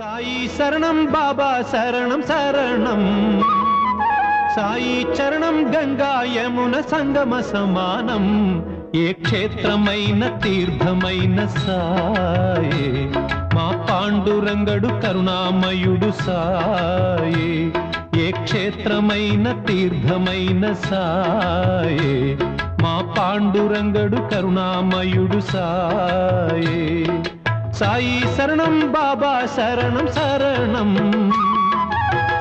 సాయి శరణం బాబా శరణం శరణం, సాయి చరణం గంగా యమున సంగమ సమానం, ఏ క్షేత్రమైన తీర్థమైన సాయే, మా పాండురంగడు కరుణామయుడు సాయే, ఏ క్షేత్రమైన తీర్థమైన సాయే, మా పాండురంగడు కరుణామయుడు సాయే. సాయి శరణం బాబా శరణం శరణం,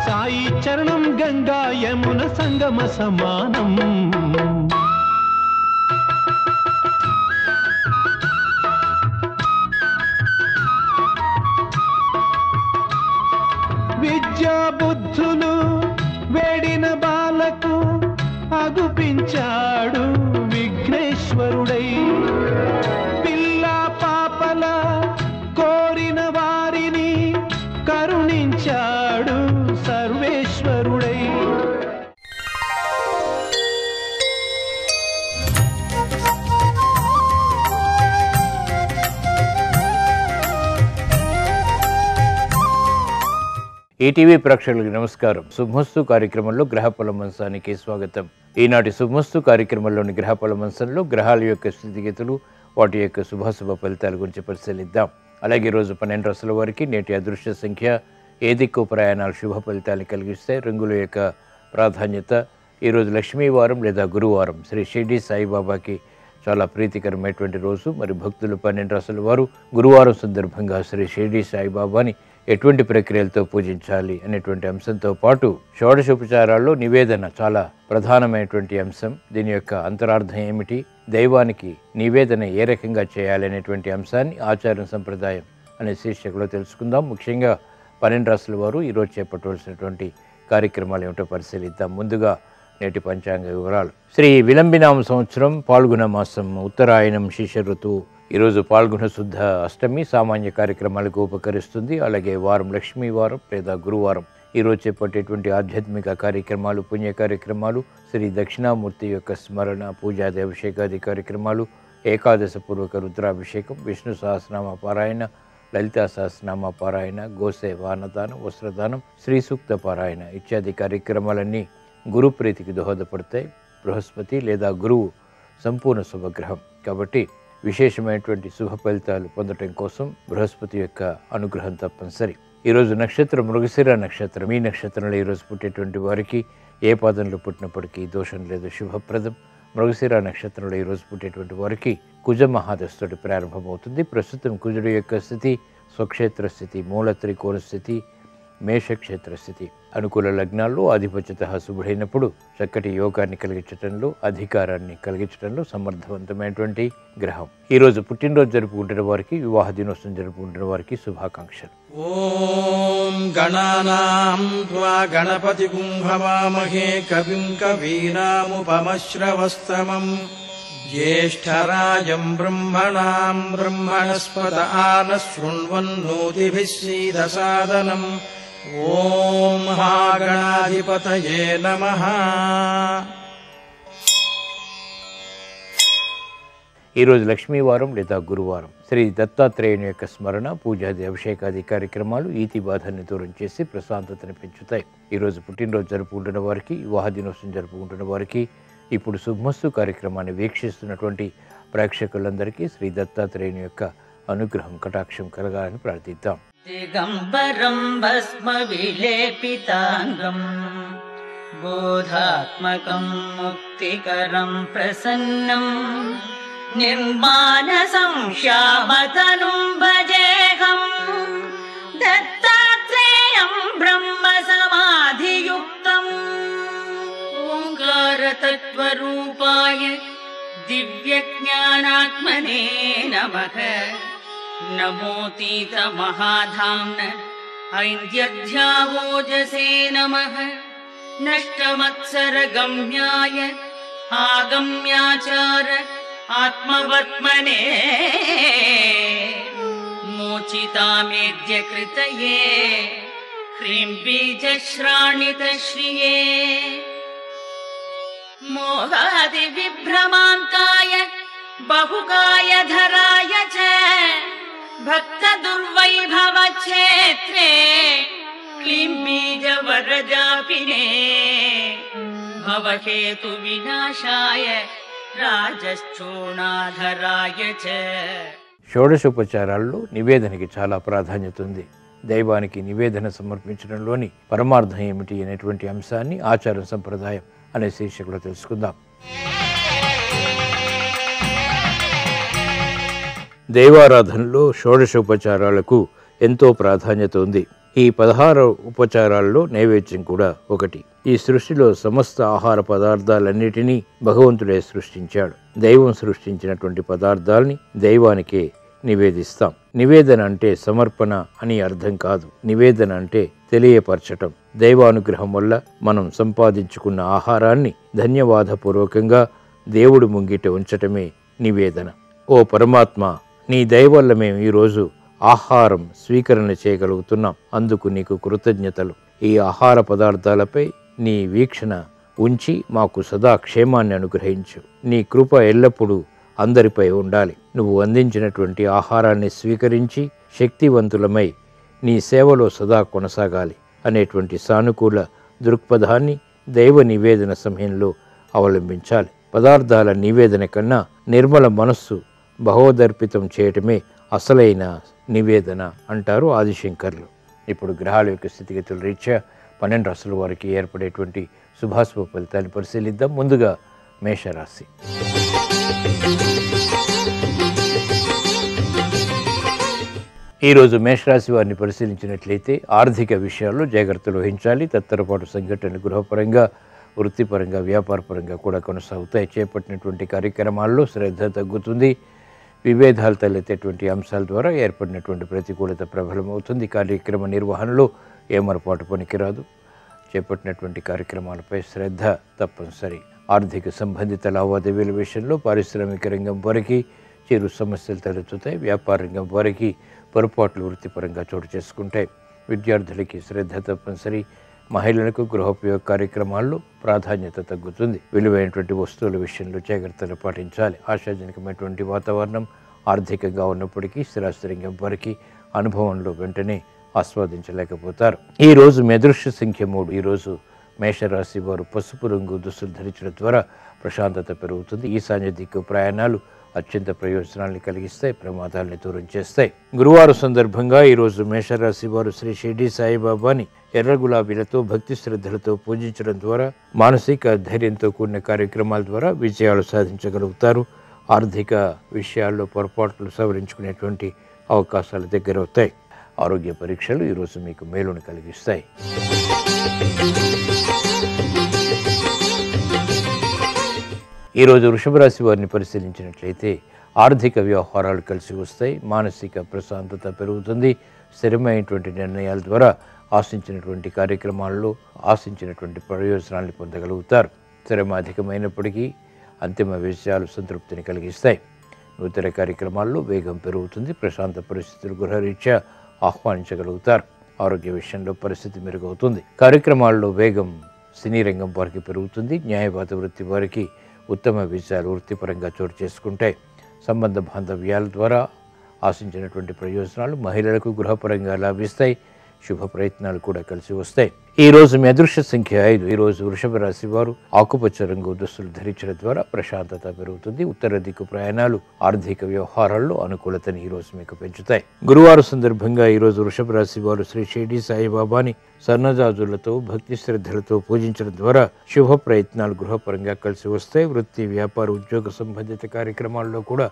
సాయి చరణం గంగా యమున సంగమ సమానం. విద్యా బుద్ధులు వేడిన బాలకు అగుపించాడు విఘ్నేశ్వరుడై, పిల్ల పాపల కోరిన వారిని కరుణించాడు సర్వేశ్వరుడై. ఈటీవీ ప్రేక్షకులకు నమస్కారం. శుభమస్తు కార్యక్రమంలో గ్రహఫల మంచానికి స్వాగతం. ఈనాటి శుభమస్తు కార్యక్రమంలోని గ్రహఫల మంచంలో గ్రహాల యొక్క స్థితిగతులు, వాటి యొక్క శుభాశుభ ఫలితాల గురించి పరిశీలిద్దాం. అలాగే ఈరోజు 12 రాశుల వారికి నేటి అదృష్ట సంఖ్య, ఏ దిక్కు ప్రయాణాలు శుభ ఫలితాన్ని కలిగిస్తాయి, రంగుల యొక్క ప్రాధాన్యత. ఈరోజు లక్ష్మీవారం లేదా గురువారం, శ్రీ షిర్డీ సాయిబాబాకి చాలా ప్రీతికరమైనటువంటి రోజు. మరి భక్తులు 12 రాశుల వారు గురువారం సందర్భంగా శ్రీ షిర్డీ సాయిబాబాని ఎటువంటి ప్రక్రియలతో పూజించాలి అనేటువంటి అంశంతో పాటు షోడశోపచారాల్లో నివేదన చాలా ప్రధానమైనటువంటి అంశం. దీని యొక్క అంతరార్థం ఏమిటి, దైవానికి నివేదన ఏ రకంగా చేయాలి అనేటువంటి అంశాన్ని ఆచారం సంప్రదాయం అనే శీర్షికలో తెలుసుకుందాం. ముఖ్యంగా 12 రాశుల వారు ఈరోజు చేపట్టవలసినటువంటి కార్యక్రమాలు ఏమిటో పరిశీలిద్దాం. ముందుగా నేటి పంచాంగ వివరాలు. శ్రీ విలంబినామ సంవత్సరం పాల్గొన మాసం, ఉత్తరాయణం, శిశిర ఋతువు. ఈరోజు పాల్గొన శుద్ధ అష్టమి సామాన్య కార్యక్రమాలకు ఉపకరిస్తుంది. అలాగే వారం లక్ష్మీవారం లేదా గురువారం. ఈరోజు చేపట్టేటువంటి ఆధ్యాత్మిక కార్యక్రమాలు, పుణ్య కార్యక్రమాలు, శ్రీ దక్షిణామూర్తి యొక్క స్మరణ, పూజాది అభిషేకాది కార్యక్రమాలు, ఏకాదశ పూర్వక రుద్రాభిషేకం, విష్ణు సహస్రనామ పారాయణ, లలితా సహస్రనామ పారాయణ, గోసేవ, అన్నదానం, వస్త్రదానం, శ్రీ సూక్త పారాయణ ఇత్యాది కార్యక్రమాలన్నీ గురుప్రీతికి దోహదపడతాయి. బృహస్పతి లేదా గురువు సంపూర్ణ శుభగ్రహం కాబట్టి విశేషమైనటువంటి శుభ ఫలితాలు పొందటం కోసం బృహస్పతి యొక్క అనుగ్రహం తప్పనిసరి. ఈరోజు నక్షత్రం మృగశిర నక్షత్రం. ఈ నక్షత్రంలో ఈరోజు పుట్టేటువంటి వారికి ఏ పాదంలో పుట్టినప్పటికీ దోషం లేదు, శుభప్రదం. మృగశిర నక్షత్రంలో ఈరోజు పుట్టేటువంటి వారికి కుజ మహాదశతోటి ప్రారంభమవుతుంది. ప్రస్తుతం కుజుడు యొక్క స్థితి స్వక్షేత్ర స్థితి, మూల త్రికోణ స్థితి, మేషక్షేత్ర స్థితి. అనుకూల లగ్నాల్లో ఆధిపత్యత శుభుడైనప్పుడు చక్కటి యోగాన్ని కలిగించడంలో, అధికారాన్ని కలిగించడంలో సమర్థవంతమైనటువంటి గ్రహం. ఈరోజు పుట్టినరోజు జరుపుకుంటున్న వారికి, వివాహ దినోత్సవం జరుపుకుంటున్న వారికి శుభాకాంక్షలు. ఓం గణానాం త్వా గణపతిగుం హవామహే కవిం కవీనాముపమశ్రవస్తమం, జ్యేష్ఠరాజం బ్రహ్మణాం బ్రహ్మణస్పత ఆనః శృణ్వన్నోతిభిः సీదసాదనం. ఓం మహాగణాధిపతయే నమః. ఈరోజు లక్ష్మీవారం లేదా గురువారం. శ్రీ దత్తాత్రేయుని యొక్క స్మరణ, పూజాది అభిషేకాది కార్యక్రమాలు ఈతి బాధల్ని దూరం చేసి ప్రశాంతతను పెంచుతాయి. ఈరోజు పుట్టినరోజు జరుపుకుంటున్న వారికి, వివాహ దినోత్సవం జరుపుకుంటున్న వారికి, ఇప్పుడు శుభమస్తు కార్యక్రమాన్ని వీక్షిస్తున్నటువంటి ప్రేక్షకులందరికీ శ్రీ దత్తాత్రేయుని యొక్క అనుగ్రహం, కటాక్షం కలగాలని ప్రార్థిద్దాం. దిగంబరం భస్మ విలేపితాంగం, బోధాత్మకం ముక్తికరం ప్రసన్నం, నిర్మానసం శ్యామతనుం భజేహం, దత్తాత్రేయం బ్రహ్మ సమాధియుక్తం. ఓంకారతత్వరూపాయ దివ్యజ్ఞానాత్మనే నమః. నమోతీత మహాధామ్న ఐంద్యధ్యావోజసే నమః. నష్టమత్సర గమ్యాయ ఆగమ్యాచార ఆత్మవర్త్మనే, మోచితామేద్య కృతయే హ్రీం బీజశ్రాణిత శ్రియే. మోహాది విభ్రమాంతాయ బహుకాయ ధరాయ చ భక్త దుర్వైభవ క్షేత్రే క్లీం బీజవరజాపినే భవహేతు వినాశాయ రాజశ్చూణాధరాయ చ. షోడశోపచారాల్లో నివేదనకి చాలా ప్రాధాన్యత ఉంది. దైవానికి నివేదన సమర్పించడంలోని పరమార్థం ఏమిటి అనేటువంటి అంశాన్ని ఆచార సంప్రదాయం అనే శీర్షికలో తెలుసుకుందాం. దైవారాధనలో షోడశోపచారాలకు ఎంతో ప్రాధాన్యత ఉంది. ఈ 16 ఉపచారాల్లో నైవేద్యం కూడా ఒకటి. ఈ సృష్టిలో సమస్త ఆహార పదార్థాలన్నిటినీ భగవంతుడే సృష్టించాడు. దైవం సృష్టించినటువంటి పదార్థాల్ని దైవానికే నివేదిస్తాం. నివేదన అంటే సమర్పణ అని అర్థం కాదు. నివేదన అంటే తెలియపరచటం. దైవానుగ్రహం వల్ల మనం సంపాదించుకున్న ఆహారాన్ని ధన్యవాదపూర్వకంగా దేవుడి ముంగిట ఉంచటమే నివేదన. ఓ పరమాత్మ, నీ దయ వల్ల మేము ఈరోజు ఆహారం స్వీకరణ చేయగలుగుతున్నాం. అందుకు నీకు కృతజ్ఞతలు. ఈ ఆహార పదార్థాలపై నీ వీక్షణ ఉంచి మాకు సదా క్షేమాన్ని అనుగ్రహించు. నీ కృప ఎల్లప్పుడూ అందరిపై ఉండాలి. నువ్వు అందించినటువంటి ఆహారాన్ని స్వీకరించి శక్తివంతులమై నీ సేవలో సదా కొనసాగాలి అనేటువంటి సానుకూల దృక్పథాన్ని దైవ నివేదన సమయంలో అవలంబించాలి. పదార్థాల నివేదన కన్నా నిర్మల మనస్సు భగవదర్పితం చేయటమే అసలైన నివేదన అంటారు ఆదిశంకర్లు. ఇప్పుడు గ్రహాల యొక్క స్థితిగతుల రీత్యా 12 రాశుల వారికి ఏర్పడేటువంటి శుభాశుభ ఫలితాన్ని పరిశీలిద్దాం. ముందుగా మేషరాశి. ఈరోజు మేషరాశి వారిని పరిశీలించినట్లయితే ఆర్థిక విషయాల్లో జాగ్రత్తలు వహించాలి. తత్తరపాటు సంఘటనలు గృహపరంగా, వృత్తిపరంగా, వ్యాపారపరంగా కూడా కొనసాగుతాయి. చేపట్టినటువంటి కార్యక్రమాల్లో శ్రద్ధ తగ్గుతుంది. విభేదాలు తలెత్తేటువంటి అంశాల ద్వారా ఏర్పడినటువంటి ప్రతికూలత ప్రబలమవుతుంది. కార్యక్రమ నిర్వహణలో ఏమరపాటు పనికిరాదు. చేపట్టినటువంటి కార్యక్రమాలపై శ్రద్ధ తప్పనిసరి. ఆర్థిక సంబంధిత లావాదేవీల విషయంలో పారిశ్రామిక రంగం వారికి చిరు సమస్యలు తలెత్తుతాయి. వ్యాపార రంగం వారికి పొరపాట్లు వృత్తిపరంగా చోటు చేసుకుంటాయి. విద్యార్థులకి శ్రద్ధ తప్పనిసరి. మహిళలకు గృహోపయోగ కార్యక్రమాల్లో ప్రాధాన్యత తగ్గుతుంది. విలువైనటువంటి వస్తువుల విషయంలో జాగ్రత్తలు పాటించాలి. ఆశాజనకమైనటువంటి వాతావరణం ఆర్థికంగా ఉన్నప్పటికీ స్థిరాస్తి రంగం వారికి అనుభవంలో వెంటనే ఆస్వాదించలేకపోతారు. ఈరోజు మీ అదృష్ట సంఖ్య 3. ఈరోజు మేషరాశి వారు పసుపు రంగు దుస్తులు ధరించడం ద్వారా ప్రశాంతత పెరుగుతుంది. ఈశాన్య దిక్కు ప్రయాణాలు అత్యంత ప్రయోజనాల్ని కలిగిస్తాయి, ప్రమాదాలని దూరం చేస్తాయి. గురువారం సందర్భంగా ఈరోజు మేషరాశి వారు శ్రీ షిర్డీ సాయిబాబాని ఎర్ర గులాబీలతో భక్తి శ్రద్ధలతో పూజించడం ద్వారా మానసిక ధైర్యంతో కూడిన కార్యక్రమాల ద్వారా విజయాలు సాధించగలుగుతారు. ఆర్థిక విషయాల్లో పొరపాట్లు సవరించుకునేటువంటి అవకాశాలు దగ్గరవుతాయి. ఆరోగ్య పరీక్షలు ఈరోజు మీకు మేలును కలిగిస్తాయి. ఈరోజు వృషభ రాశి వారిని పరిశీలించినట్లయితే ఆర్థిక వ్యవహారాలు కలిసి వస్తాయి. మానసిక ప్రశాంతత పెరుగుతుంది. స్థిరమైనటువంటి నిర్ణయాల ద్వారా ఆశించినటువంటి కార్యక్రమాల్లో ఆశించినటువంటి ప్రయోజనాన్ని పొందగలుగుతారు. శ్రమ అధికమైనప్పటికీ అంతిమ విజయాలు సంతృప్తిని కలిగిస్తాయి. నూతన కార్యక్రమాల్లో వేగం పెరుగుతుంది. ప్రశాంత పరిస్థితులు గృహరీత్యా ఆహ్వానించగలుగుతారు. ఆరోగ్య విషయంలో పరిస్థితి మెరుగవుతుంది. కార్యక్రమాల్లో వేగం సినీ రంగం వారికి పెరుగుతుంది. న్యాయవాద వృత్తి వారికి ఉత్తమ విజయాలు వృత్తిపరంగా చోటు చేసుకుంటాయి. సంబంధ బాంధవ్యాల ద్వారా ఆశించినటువంటి ప్రయోజనాలు మహిళలకు గృహపరంగా లాభిస్తాయి. శుభ ప్రయత్నాలు కూడా కలిసి వస్తాయి. ఈరోజు మీ అదృష్ట సంఖ్య 5. ఈరోజు వృషభ రాశి వారు ఆకుపచ్చ రంగు దుస్తులు ధరించడం ద్వారా ప్రశాంతత పెరుగుతుంది. ఉత్తర దిక్కు ప్రయాణాలు ఆర్థిక వ్యవహారాల్లో అనుకూలతని ఈరోజు మీకు పెంచుతాయి. గురువారం సందర్భంగా ఈరోజు వృషభ రాశి వారు శ్రీ షిర్డీ సాయిబాబాని సన్నజాజులతో భక్తి శ్రద్ధలతో పూజించడం ద్వారా శుభ ప్రయత్నాలు గృహపరంగా కలిసి వస్తాయి. వృత్తి, వ్యాపార, ఉద్యోగ సంబంధిత కార్యక్రమాల్లో కూడా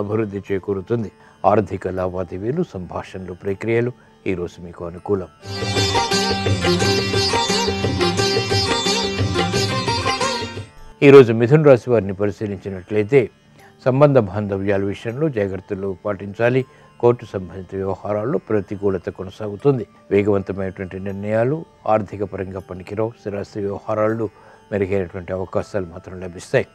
అభివృద్ధి చేకూరుతుంది. ఆర్థిక లావాదేవీలు, సంభాషణలు, ప్రక్రియలు ఈరోజు మీకు అనుకూలం. ఈరోజు మిథున రాశి వారిని పరిశీలించినట్లయితే సంబంధ బాంధవ్యాల విషయంలో జాగ్రత్తలు పాటించాలి. కోర్టు సంబంధిత వ్యవహారాల్లో ప్రతికూలత కొనసాగుతుంది. వేగవంతమైనటువంటి నిర్ణయాలు ఆర్థిక పరంగా పనికిరావు. స్థిరాస్తి వ్యవహారాల్లో మెరుగైనటువంటి అవకాశాలు మాత్రం లభిస్తాయి.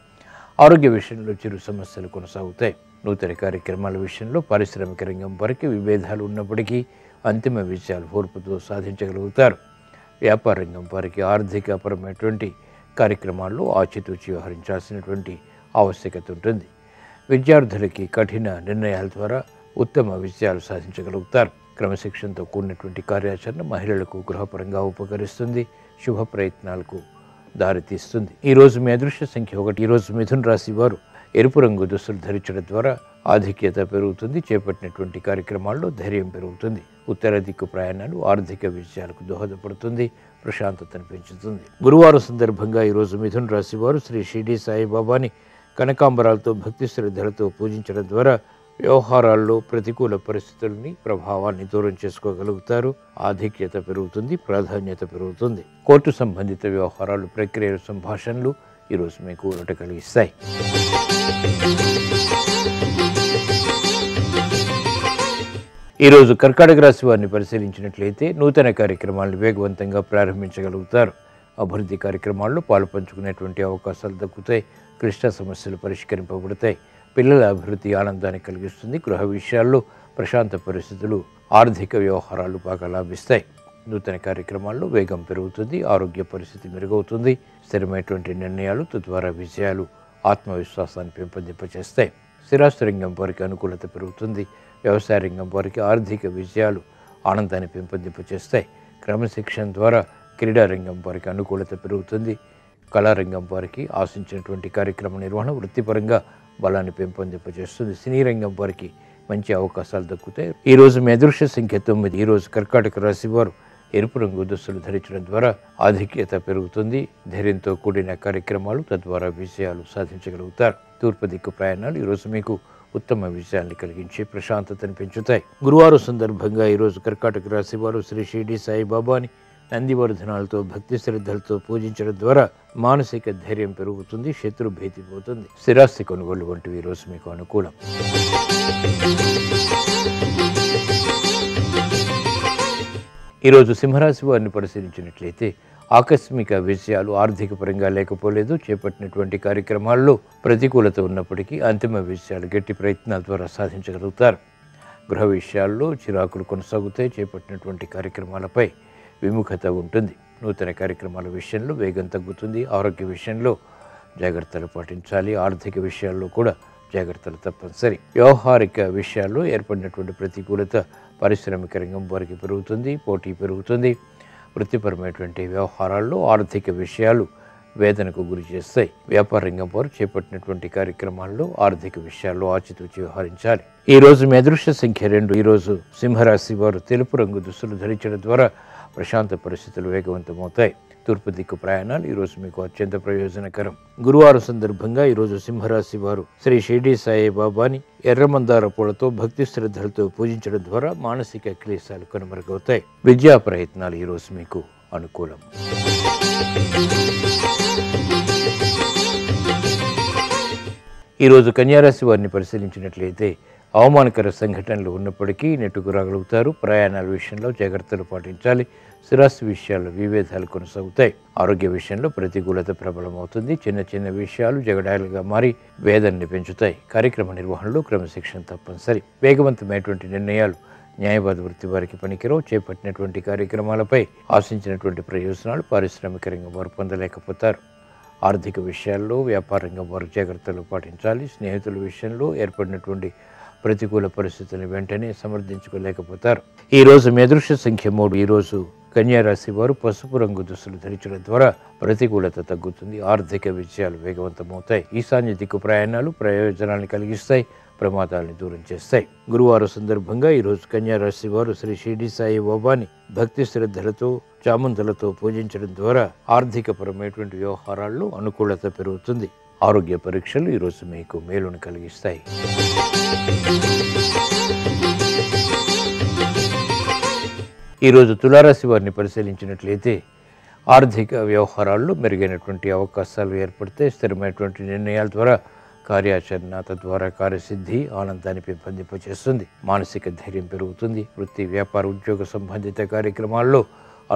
ఆరోగ్య విషయంలో చిరు సమస్యలు కొనసాగుతాయి. నూతన కార్యక్రమాల విషయంలో పారిశ్రామిక రంగం వరకు విభేదాలు ఉన్నప్పటికీ అంతిమ విజయాలు ఓర్పుతో సాధించగలుగుతారు. వ్యాపార రంగం వారికి ఆర్థికపరమైనటువంటి కార్యక్రమాల్లో ఆచితూచి వ్యవహరించాల్సినటువంటి ఆవశ్యకత ఉంటుంది. విద్యార్థులకి కఠిన నిర్ణయాల ద్వారా ఉత్తమ విజయాలు సాధించగలుగుతారు. క్రమశిక్షణతో కూడినటువంటి కార్యాచరణ మహిళలకు గృహపరంగా ఉపకరిస్తుంది, శుభ ప్రయత్నాలకు దారితీస్తుంది. ఈరోజు మీ అదృష్ట సంఖ్య 1. ఈరోజు మిథున రాశి వారు ఎరుపు రంగు దుస్తులు ధరించడం ద్వారా ఆధిక్యత పెరుగుతుంది, చేపట్టినటువంటి కార్యక్రమాల్లో ధైర్యం పెరుగుతుంది. ఉత్తర దిక్కు ప్రయాణాలు ఆర్థిక విజయాలకు దోహదపడుతుంది, ప్రశాంతతను పెంచుతుంది. గురువారం సందర్భంగా ఈరోజు మిథున రాశి వారు శ్రీ షిరిడి సాయిబాబాని కనకాంబరాలతో భక్తి శ్రద్ధలతో పూజించడం ద్వారా వ్యవహారాల్లో ప్రతికూల పరిస్థితులని ప్రభావాన్ని దూరం చేసుకోగలుగుతారు, ఆధిక్యత పెరుగుతుంది, ప్రాధాన్యత పెరుగుతుంది. కోర్టు సంబంధిత వ్యవహారాలు, ప్రక్రియలు, సంభాషణలు ఈరోజు మీకు ఊరట కలిగిస్తాయి. ఈరోజు కర్కాటక రాశి వారిని పరిశీలించినట్లయితే నూతన కార్యక్రమాలను వేగవంతంగా ప్రారంభించగలుగుతారు. అభివృద్ధి కార్యక్రమాల్లో పాలుపంచుకునేటువంటి అవకాశాలు దక్కుతాయి, క్లిష్ట సమస్యలు పరిష్కరింపబడతాయి. పిల్లల అభివృద్ధి ఆనందాన్ని కలిగిస్తుంది. గృహ విషయాల్లో ప్రశాంత పరిస్థితులు, ఆర్థిక వ్యవహారాలు బాగా లాభిస్తాయి. నూతన కార్యక్రమాల్లో వేగం పెరుగుతుంది, ఆరోగ్య పరిస్థితి మెరుగవుతుంది. స్థిరమైనటువంటి నిర్ణయాలు, తద్వారా విజయాలు ఆత్మవిశ్వాసాన్ని పెంపొందింపచేస్తాయి. స్థిరాస్తి రంగం వారికి అనుకూలత పెరుగుతుంది. వ్యవసాయ రంగం వారికి ఆర్థిక విజయాలు ఆనందాన్ని పెంపొందింపచేస్తాయి. క్రమశిక్షణ ద్వారా క్రీడారంగం వారికి అనుకూలత పెరుగుతుంది. కళారంగం వారికి ఆశించినటువంటి కార్యక్రమ నిర్వహణ వృత్తిపరంగా బలాన్ని పెంపొందింపజేస్తుంది. సినీ రంగం వారికి మంచి అవకాశాలు దక్కుతాయి. ఈరోజు మీ అదృష్ట సంఖ్య 9. ఈరోజు కర్కాటక రాశి వారు ఎరుపు రంగు దుస్తులు ధరించడం ద్వారా ఆధిక్యత పెరుగుతుంది. ధైర్యంతో కూడిన కార్యక్రమాలు, తద్వారా విజయాలు సాధించగలుగుతారు. తూర్పు దిక్కు ప్రయాణాలు ఈరోజు మీకు ఉత్తమ విజయాన్ని కలిగించి ప్రశాంతతను పెంచుతాయి. గురువారం సందర్భంగా ఈరోజు కర్కాటక రాశి వారు శ్రీ షిరిడి సాయిబాబాని నందివర్ధనాలతో భక్తి శ్రద్ధలతో పూజించడం ద్వారా మానసిక ధైర్యం పెరుగుతుంది, శత్రు భీతి పోతుంది. స్థిరాస్తి కొనుగోలు వంటివి ఈరోజు మీకు అనుకూలం. ఈరోజు సింహరాశి వారిని పరిశీలించినట్లయితే ఆకస్మిక విజయాలు ఆర్థిక పరంగా లేకపోలేదు. చేపట్టినటువంటి కార్యక్రమాల్లో ప్రతికూలత ఉన్నప్పటికీ అంతిమ విజయాలు గట్టి ప్రయత్నాల ద్వారా సాధించగలుగుతారు. గృహ విషయాల్లో చిరాకులు కొనసాగుతాయి. చేపట్టినటువంటి కార్యక్రమాలపై విముఖత ఉంటుంది. నూతన కార్యక్రమాల విషయంలో వేగం తగ్గుతుంది. ఆరోగ్య విషయంలో జాగ్రత్తలు పాటించాలి. ఆర్థిక విషయాల్లో కూడా జాగ్రత్తలు తప్పనిసరి. వ్యవహారిక విషయాల్లో ఏర్పడినటువంటి ప్రతికూలత పారిశ్రామిక రంగం వారికి పెరుగుతుంది, పోటీ పెరుగుతుంది. వృత్తిపరమైనటువంటి వ్యవహారాల్లో ఆర్థిక విషయాలు వేదనకు గురి చేస్తాయి. వ్యాపార రంగం వారు చేపట్టినటువంటి కార్యక్రమాల్లో ఆర్థిక విషయాల్లో ఆచితూచి వ్యవహరించాలి. ఈ రోజు మీ అదృష్ట సంఖ్య 2. ఈరోజు సింహరాశి వారు తెలుపు రంగు దుస్తులు ధరించడం ద్వారా ప్రశాంత పరిస్థితులు వేగవంతమవుతాయి. తూర్పు దిక్కు ప్రయాణాలు ఈరోజు మీకు అత్యంత ప్రయోజనకరం. గురువారం సందర్భంగా ఈరోజు సింహరాశి వారు శ్రీ షిరిడి సాయిబాబాని ఎర్రమందార పూలతో భక్తి శ్రద్ధలతో పూజించడం ద్వారా మానసిక క్లేశాలు కనుమరుగవుతాయి. విద్యా ప్రయత్నాలు ఈరోజు మీకు అనుకూలం. ఈరోజు కన్యారాశి వారిని పరిశీలించినట్లయితే అవమానకర సంఘటనలు ఉన్నప్పటికీ నెట్టుకు రాగలుగుతారు. ప్రయాణాల విషయంలో జాగ్రత్తలు పాటించాలి. స్థిరాస్తి విషయాల్లో విభేదాలు కొనసాగుతాయి. ఆరోగ్య విషయంలో ప్రతికూలత ప్రబలమవుతుంది. చిన్న చిన్న విషయాలు జగడాలుగా మారి వేదనని పెంచుతాయి. కార్యక్రమ నిర్వహణలో క్రమశిక్షణ తప్పనిసరి. వేగవంతమైనటువంటి నిర్ణయాలు న్యాయవాద వృత్తి వారికి పనికిరావు. చేపట్టినటువంటి కార్యక్రమాలపై ఆశించినటువంటి ప్రయోజనాలు పారిశ్రామిక రంగం వారు పొందలేకపోతారు. ఆర్థిక విషయాల్లో వ్యాపార రంగం వారు జాగ్రత్తలు పాటించాలి. స్నేహితుల విషయంలో ఏర్పడినటువంటి ప్రతికూల పరిస్థితులను వెంటనే సమర్థించుకోలేకపోతారు. ఈరోజు మీ అదృష్ట సంఖ్య 3. ఈరోజు కన్యారాశి వారు పసుపు రంగు దుస్తులు ధరించడం ద్వారా ప్రతికూలత తగ్గుతుంది. ఆర్థిక విజయాలు వేగవంతమవుతాయి. ఈశాన్య దిక్కు ప్రయాణాలు ప్రయోజనాన్ని కలిగిస్తాయి, ప్రమాదాలను దూరం చేస్తాయి. గురువారం సందర్భంగా ఈరోజు కన్యారాశి వారు శ్రీ షిరిడి సాయి బాబాని భక్తి శ్రద్ధలతో చామంతులతో పూజించడం ద్వారా ఆర్థిక పరమైనటువంటి వ్యవహారాల్లో అనుకూలత పెరుగుతుంది. ఆరోగ్య పరీక్షలు ఈరోజు మీకు మేలును కలిగిస్తాయి. ఈరోజు తులారాశి వారిని పరిశీలించినట్లయితే ఆర్థిక వ్యవహారాల్లో మెరుగైనటువంటి అవకాశాలు ఏర్పడితే స్థిరమైనటువంటి నిర్ణయాల ద్వారా కార్యాచరణ, తద్వారా కార్యసిద్ధి ఆనందాన్ని పెంపొందింపచేస్తుంది. మానసిక ధైర్యం పెరుగుతుంది. వృత్తి, వ్యాపార, ఉద్యోగ సంబంధిత కార్యక్రమాల్లో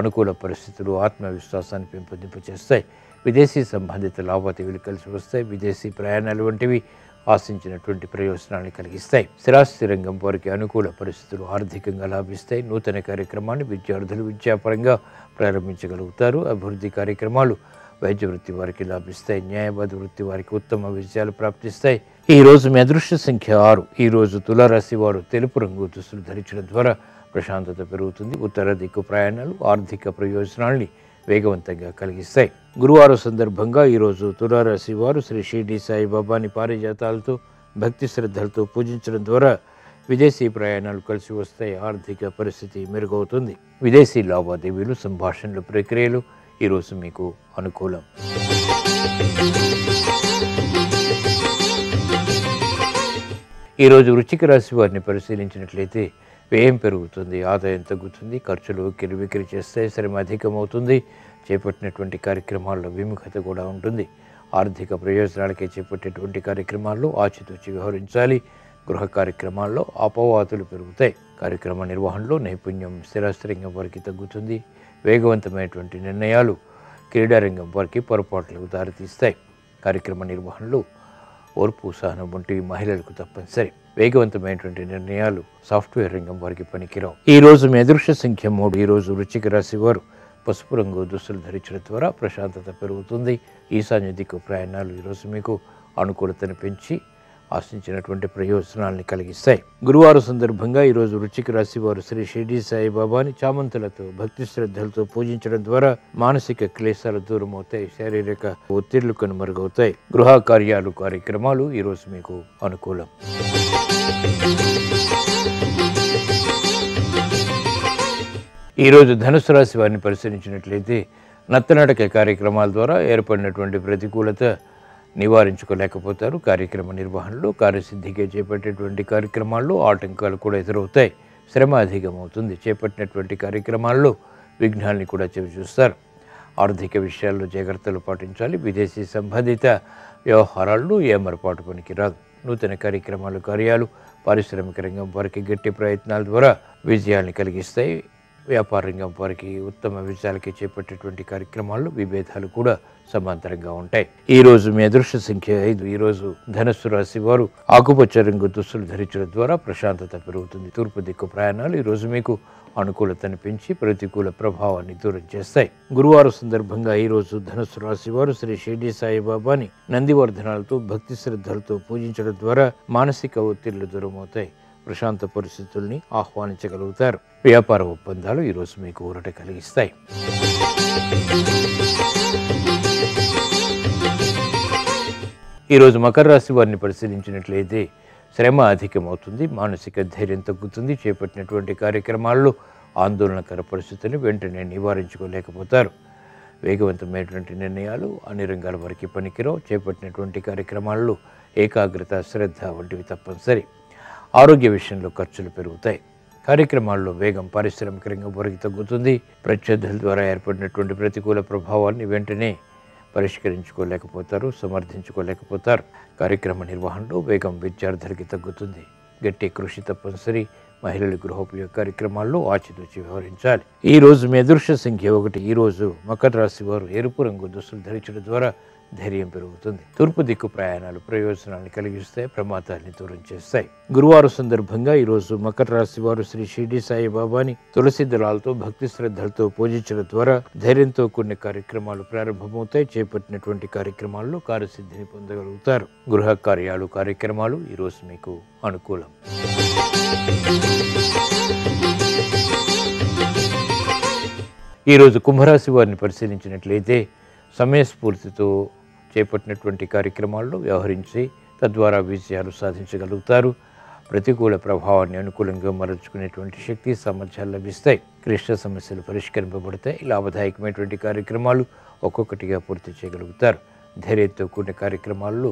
అనుకూల పరిస్థితులు ఆత్మవిశ్వాసాన్ని పెంపొందింపచేస్తాయి. విదేశీ సంబంధిత లావాదేవీలు కలిసి వస్తాయి. విదేశీ ప్రయాణాలు వంటివి ఆశించినటువంటి ప్రయోజనాన్ని కలిగిస్తాయి. స్థిరాస్తి రంగం వారికి అనుకూల పరిస్థితులు ఆర్థికంగా లాభిస్తాయి. నూతన కార్యక్రమాన్ని విద్యార్థులు విద్యాపరంగా ప్రారంభించగలుగుతారు. అభివృద్ధి కార్యక్రమాలు వైద్య వృత్తి వారికి లాభిస్తాయి. న్యాయవాద వృత్తి వారికి ఉత్తమ విజయాలు ప్రాప్తిస్తాయి. ఈ రోజు మీ అదృష్ట సంఖ్య 6. ఈ రోజు తులారాశి వారు తెలుపు రంగు దుస్తులు ధరించడం ద్వారా ప్రశాంతత పెరుగుతుంది. ఉత్తర దిక్కు ప్రయాణాలు ఆర్థిక ప్రయోజనాల్ని వేగవంతంగా కలిగిస్తాయి. గురువారం సందర్భంగా ఈరోజు తులారాశి వారు శ్రీ షిర్డీ సాయిబాబాని పారిజాతాలతో భక్తి శ్రద్ధలతో పూజించడం ద్వారా విదేశీ ప్రయాణాలు కలిసి వస్తాయి. ఆర్థిక పరిస్థితి మెరుగవుతుంది. విదేశీ లావాదేవీలు, సంభాషణలు, ప్రక్రియలు ఈరోజు మీకు అనుకూలం. ఈరోజు వృశ్చిక రాశి వారిని పరిశీలించినట్లయితే వ్యయం పెరుగుతుంది, ఆదాయం తగ్గుతుంది, ఖర్చులు కిరివికిరి చేస్తే శ్రమ అధికమవుతుంది. చేపట్టినటువంటి కార్యక్రమాల్లో విముఖత కూడా ఉంటుంది. ఆర్థిక ప్రయోజనాలకే చేపట్టేటువంటి కార్యక్రమాల్లో ఆచితూచి వ్యవహరించాలి. గృహ కార్యక్రమాల్లో అపవాదులు పెరుగుతాయి. కార్యక్రమ నిర్వహణలో నైపుణ్యం స్థిరాస్త్రంగం వారికి తగ్గుతుంది. వేగవంతమైనటువంటి నిర్ణయాలు క్రీడారంగం వారికి పొరపాట్లకు దారితీస్తాయి. కార్యక్రమ నిర్వహణలో ఓర్పు, సహనం వంటివి మహిళలకు తప్పనిసరి. వేగవంతమైనటువంటి నిర్ణయాలు సాఫ్ట్వేర్ రంగం వారికి పనికిరావు. ఈ రోజు మీ అదృష్ట సంఖ్య 3. ఈరోజు వృశ్చిక రాశి వారు పసుపు రంగు దుస్తులు ధరించడం ద్వారా ప్రశాంతత పెరుగుతుంది. ఈశాన్య దిక్కు ప్రయాణాలు ఈరోజు మీకు అనుకూలతను పెంచి ఆశించినటువంటి ప్రయోజనాల్ని కలిగిస్తాయి. గురువారం సందర్భంగా ఈరోజు వృశ్చిక రాశి వారు శ్రీ షిర్డీ సాయిబాబాని చామంతులతో భక్తి శ్రద్ధలతో పూజించడం ద్వారా మానసిక క్లేశాలు దూరం అవుతాయి. శారీరక ఒత్తిళ్లు కనుమరుగవుతాయి. గృహ కార్యాలు, కార్యక్రమాలు ఈరోజు మీకు అనుకూలం. ఈరోజు ధనుసు రాశి వారిని పరిశీలించినట్లయితే నత్తనాటక కార్యక్రమాల ద్వారా ఏర్పడినటువంటి ప్రతికూలత నివారించుకోలేకపోతారు. కార్యక్రమ నిర్వహణలో కార్యసిద్ధిగా చేపట్టేటువంటి కార్యక్రమాల్లో ఆటంకాలు కూడా ఎదురవుతాయి. శ్రమ అధికమవుతుంది. చేపట్టినటువంటి కార్యక్రమాల్లో విఘ్నాల్ని కూడా చవిచూస్తారు. ఆర్థిక విషయాల్లో జాగ్రత్తలు పాటించాలి. విదేశీ సంబంధిత వ్యవహారాల్లో ఏమరపాటు పనికిరాదు. నూతన కార్యక్రమాలు, కార్యాలు, పారిశ్రామిక రంగం వారికి గట్టి ప్రయత్నాల ద్వారా విజయాల్ని కలిగిస్తాయి. వ్యాపార రంగం వారికి ఉత్తమ విజయాలకి చేపట్టేటువంటి కార్యక్రమాల్లో విభేదాలు కూడా సమాంతరంగా ఉంటాయి. ఈ రోజు మీ అదృష్ట సంఖ్య 5. ఈరోజు ధనుస్సు రాశి వారు ఆకుపచ్చ రంగు దుస్తులు ధరించడం ద్వారా ప్రశాంతత పెరుగుతుంది. తూర్పు దిక్కు ప్రయాణాలు ఈరోజు మీకు అనుకూలతను పెంచి ప్రతికూల ప్రభావాన్ని దూరం చేస్తాయి. గురువారం సందర్భంగా ఈరోజు ధనుస్సు రాశి వారు శ్రీ షిర్డీ సాయిబాబాని నందివర్ధనాలతో భక్తి శ్రద్ధలతో పూజించడం ద్వారా మానసిక ఒత్తిళ్లు దూరం అవుతాయి. ప్రశాంత పరిస్థితుల్ని ఆహ్వానించగలుగుతారు. వ్యాపార ఒప్పందాలు ఈరోజు మీకు ఊరట కలిగిస్తాయి. ఈరోజు మకర రాశి వారిని పరిశీలించినట్లయితే శ్రమ అధికమవుతుంది. మానసిక ధైర్యం తగ్గుతుంది. చేపట్టినటువంటి కార్యక్రమాల్లో ఆందోళనకర పరిస్థితులను వెంటనే నివారించుకోలేకపోతారు. వేగవంతమైనటువంటి నిర్ణయాలు అన్ని రంగాల వారికి పనికిరావు. చేపట్టినటువంటి కార్యక్రమాల్లో ఏకాగ్రత, శ్రద్ధ వంటివి తప్పనిసరి. ఆరోగ్య విషయంలో ఖర్చులు పెరుగుతాయి. కార్యక్రమాల్లో వేగం పారిశ్రామిక రంగం వారికి తగ్గుతుంది. ప్రత్యర్థుల ద్వారా ఏర్పడినటువంటి ప్రతికూల ప్రభావాన్ని వెంటనే పరిష్కరించుకోలేకపోతారు, సమర్థించుకోలేకపోతారు. కార్యక్రమ నిర్వహణలో వేగం విద్యార్థులకి తగ్గుతుంది. గట్టి కృషి తప్పనిసరి. మహిళల గృహోపయోగ కార్యక్రమాల్లో ఆచితూచి వ్యవహరించాలి. ఈ రోజు మీ అదృష్ట సంఖ్య 1. ఈరోజు మకర రాశి వారు ఎరుపు రంగు దుస్తులు ధరించడం ద్వారా ధైర్యం పెరుగుతుంది. తూర్పు దిక్కు ప్రయాణాలు ప్రయోజనాన్ని కలిగిస్తాయి. ప్రమాదాన్ని దూరం చేస్తాయి. గురువారం సందర్భంగా ఈరోజు మకర రాశి వారు శ్రీ షిర్డీ సాయిబాబాని తులసి దళాలతో భక్తి శ్రద్ధలతో పూజించడం ద్వారా ధైర్యంతో కూడిన కార్యక్రమాలు ప్రారంభమవుతాయి. చేపట్టినటువంటి కార్యక్రమాల్లో కార్యసిద్ధిని పొందగలుగుతారు. గృహ కార్యాలు, కార్యక్రమాలు ఈరోజు మీకు అనుకూలం. ఈరోజు కుంభరాశి వారిని పరిశీలించినట్లయితే సమయస్ఫూర్తితో చేపట్టినటువంటి కార్యక్రమాల్లో వ్యవహరించి తద్వారా విజయాలు సాధించగలుగుతారు. ప్రతికూల ప్రభావాన్ని అనుకూలంగా మరల్చుకునేటువంటి శక్తి, సామర్థ్యాలు లభిస్తాయి. క్లిష్ట సమస్యలు పరిష్కరింపబడతాయి. లాభదాయకమైనటువంటి కార్యక్రమాలు ఒక్కొక్కటిగా పూర్తి చేయగలుగుతారు. ధైర్యంతో కూడిన కార్యక్రమాల్లో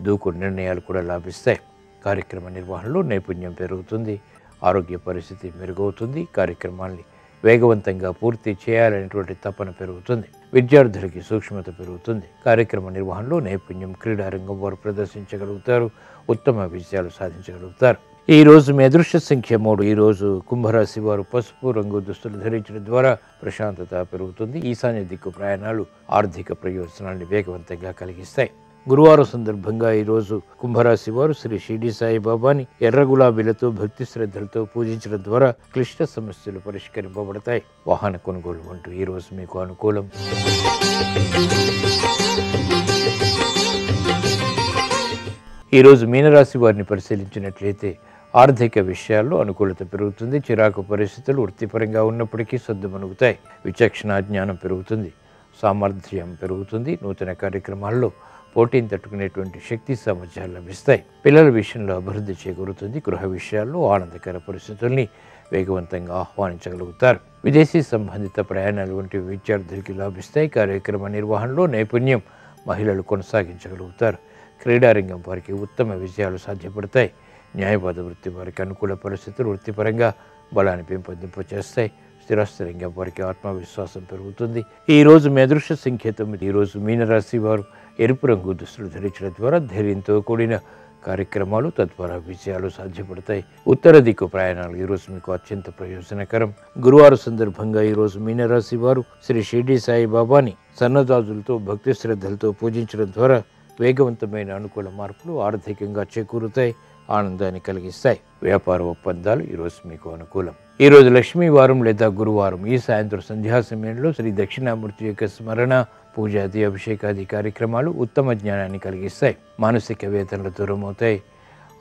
దూకుడు నిర్ణయాలు కూడా లాభిస్తాయి. కార్యక్రమ నిర్వహణలో నైపుణ్యం పెరుగుతుంది. ఆరోగ్య పరిస్థితి మెరుగవుతుంది. కార్యక్రమాల్ని వేగవంతంగా పూర్తి చేయాలనేటువంటి తపన పెరుగుతుంది. విద్యార్థులకి సూక్ష్మత పెరుగుతుంది. కార్యక్రమ నిర్వహణలో నైపుణ్యం, క్రీడారంగం వారు ప్రదర్శించగలుగుతారు. ఉత్తమ విజయాలు సాధించగలుగుతారు. ఈ రోజు మీ అదృష్ట సంఖ్య 3. ఈరోజు కుంభరాశి వారు పసుపు రంగు దుస్తులు ధరించడం ద్వారా ప్రశాంతత పెరుగుతుంది. ఈశాన్య దిక్కు ప్రయాణాలు ఆర్థిక ప్రయోజనాన్ని వేగవంతంగా కలిగిస్తాయి. గురువారం సందర్భంగా ఈరోజు కుంభరాశి వారు శ్రీ షిర్డీ సాయిబాబాని ఎర్ర గులాబీలతో భక్తి శ్రద్ధలతో పూజించడం ద్వారా క్లిష్ట సమస్యలు పరిష్కరింపబడతాయి. వాహన కొనుగోలు వంటి ఈరోజు మీకు అనుకూలం. ఈరోజు మీనరాశి వారిని పరిశీలించినట్లయితే ఆర్థిక విషయాల్లో అనుకూలత పెరుగుతుంది. చిరాకు పరిస్థితులు వృత్తిపరంగా ఉన్నప్పటికీ సద్దుమణుగుతాయి. విచక్షణ జ్ఞానం పెరుగుతుంది. సామర్థ్యం పెరుగుతుంది. నూతన కార్యక్రమాల్లో పోటీని తట్టుకునేటువంటి శక్తి సామర్థ్యాలు లభిస్తాయి. పిల్లల విషయంలో అభివృద్ధి చేకూరుతుంది. గృహ విషయాల్లో ఆనందకర పరిస్థితుల్ని వేగవంతంగా ఆహ్వానించగలుగుతారు. విదేశీ సంబంధిత ప్రయాణాలు వంటి విద్యార్థులకి లాభిస్తాయి. కార్యక్రమ నిర్వహణలో నైపుణ్యం మహిళలు కొనసాగించగలుగుతారు. క్రీడారంగం వారికి ఉత్తమ విజయాలు సాధ్యపడతాయి. న్యాయవాద వృత్తి వారికి అనుకూల పరిస్థితులు వృత్తిపరంగా బలాన్ని పెంపొందింపు చేస్తాయి. స్థిరాస్తి రంగం వారికి ఆత్మవిశ్వాసం పెరుగుతుంది. ఈ రోజు మీ అదృష్ట సంఖ్య 9. ఈరోజు మీనరాశి వారు ఎరుపు రంగు దుస్తులు ధరించడం ద్వారా ధైర్యంతో కూడిన కార్యక్రమాలు తద్వారా విజయాలు సాధ్యపడతాయి. ఉత్తర దిక్కు ప్రయాణాలు ఈరోజు మీకు అత్యంత ప్రయోజనకరం. గురువారం సందర్భంగా ఈరోజు మీనరాశి వారు శ్రీ షిర్డీ సాయిబాబాని సన్నజాజులతో భక్తి శ్రద్ధలతో పూజించడం ద్వారా వేగవంతమైన అనుకూల మార్పులు ఆర్థికంగా చేకూరుతాయి, ఆనందాన్ని కలిగిస్తాయి. వ్యాపార ఒప్పందాలు ఈరోజు మీకు అనుకూలం. ఈరోజు లక్ష్మీ వారం లేదా గురువారం. ఈ సాయంత్రం సంధ్యా సమయంలో శ్రీ దక్షిణామూర్తి యొక్క స్మరణ, పూజాది, అభిషేకాది కార్యక్రమాలు ఉత్తమ జ్ఞానాన్ని కలిగిస్తాయి. మానసిక వేదనలు దూరమవుతాయి.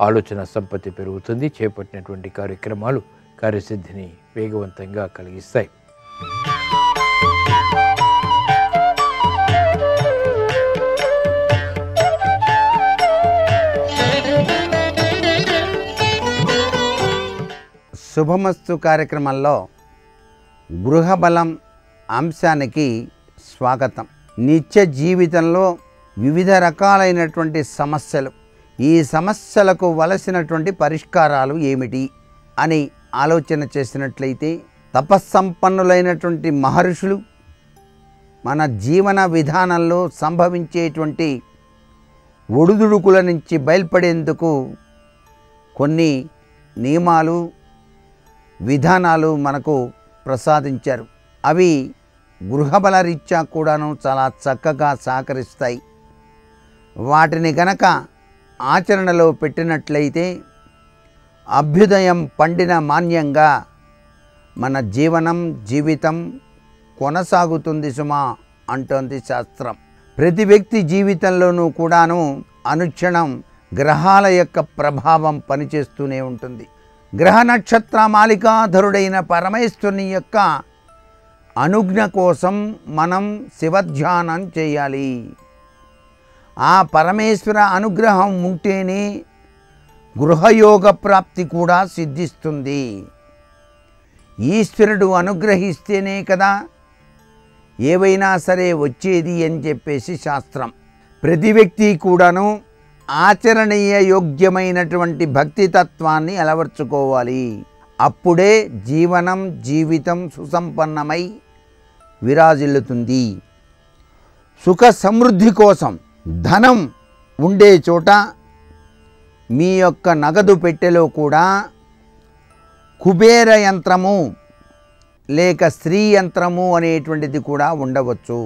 ఆలోచన సంపత్తి పెరుగుతుంది. చేపట్టినటువంటి కార్యక్రమాలు కార్యసిద్ధిని వేగవంతంగా కలిగిస్తాయి. శుభమస్తు కార్యక్రమంలో గృహబలం అంశానికి స్వాగతం. నిత్య జీవితంలో వివిధ రకాలైనటువంటి సమస్యలు, ఈ సమస్యలకు వలసినటువంటి పరిష్కారాలు ఏమిటి అని ఆలోచన చేసినట్లయితే తపస్సంపన్నులైనటువంటి మహర్షులు మన జీవన విధానంలో సంభవించేటువంటి ఒడిదుడుకుల నుంచి బయల్పడేందుకు కొన్ని నియమాలు, విధానాలు మనకు ప్రసాదించారు. అవి గృహబల రీత్యా కూడాను చాలా చక్కగా సహకరిస్తాయి. వాటిని గనక ఆచరణలో పెట్టినట్లయితే అభ్యుదయం పండిన మాన్యంగా మన జీవితం కొనసాగుతుంది సుమా అంటోంది శాస్త్రం. ప్రతి వ్యక్తి జీవితంలోనూ కూడాను అనుక్షణం గ్రహాల యొక్క ప్రభావం పనిచేస్తూనే ఉంటుంది. గ్రహ నక్షత్ర మాలికాధరుడైన పరమేశ్వరుని యొక్క అనుజ్ఞ కోసం మనం శివధ్యానం చేయాలి. ఆ పరమేశ్వర అనుగ్రహం ఉంటేనే గృహయోగ ప్రాప్తి కూడా సిద్ధిస్తుంది. ఈశ్వరుడు అనుగ్రహిస్తేనే కదా ఏవైనా సరే వచ్చేది అని చెప్పేసి శాస్త్రం. ప్రతి వ్యక్తి కూడాను ఆచరణీయ యోగ్యమైనటువంటి భక్తి తత్వాన్ని అలవర్చుకోవాలి. అప్పుడే జీవితం సుసంపన్నమై విరాజిల్లుతుంది. సుఖ సమృద్ధి కోసం ధనం ఉండే చోట మీ యొక్క నగదు పెట్టెలో కూడా కుబేర యంత్రము లేక స్త్రీ యంత్రము అనేటువంటిది కూడా ఉండవచ్చు.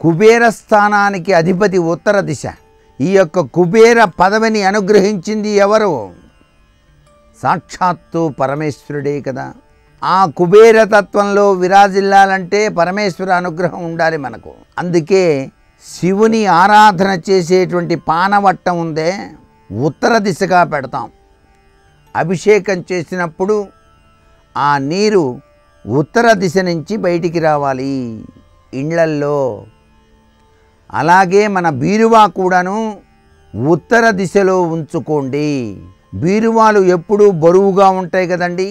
కుబేర స్థానానికి అధిపతి ఉత్తర దిశ. ఈ యొక్క కుబేర పదవిని అనుగ్రహించింది ఎవరు? సాక్షాత్తు పరమేశ్వరుడే కదా. ఆ కుబేర తత్వంలో విరాజిల్లాలంటే పరమేశ్వర అనుగ్రహం ఉండాలి మనకు. అందుకే శివుని ఆరాధన చేసేటువంటి పానవట్టం ఉందే, ఉత్తర దిశగా పెడతాం. అభిషేకం చేసినప్పుడు ఆ నీరు ఉత్తర దిశ నుంచి బయటికి రావాలి ఇండ్లల్లో. అలాగే మన బీరువా కూడాను ఉత్తర దిశలో ఉంచుకోండి. బీరువాలు ఎప్పుడూ బరువుగా ఉంటాయి కదండి,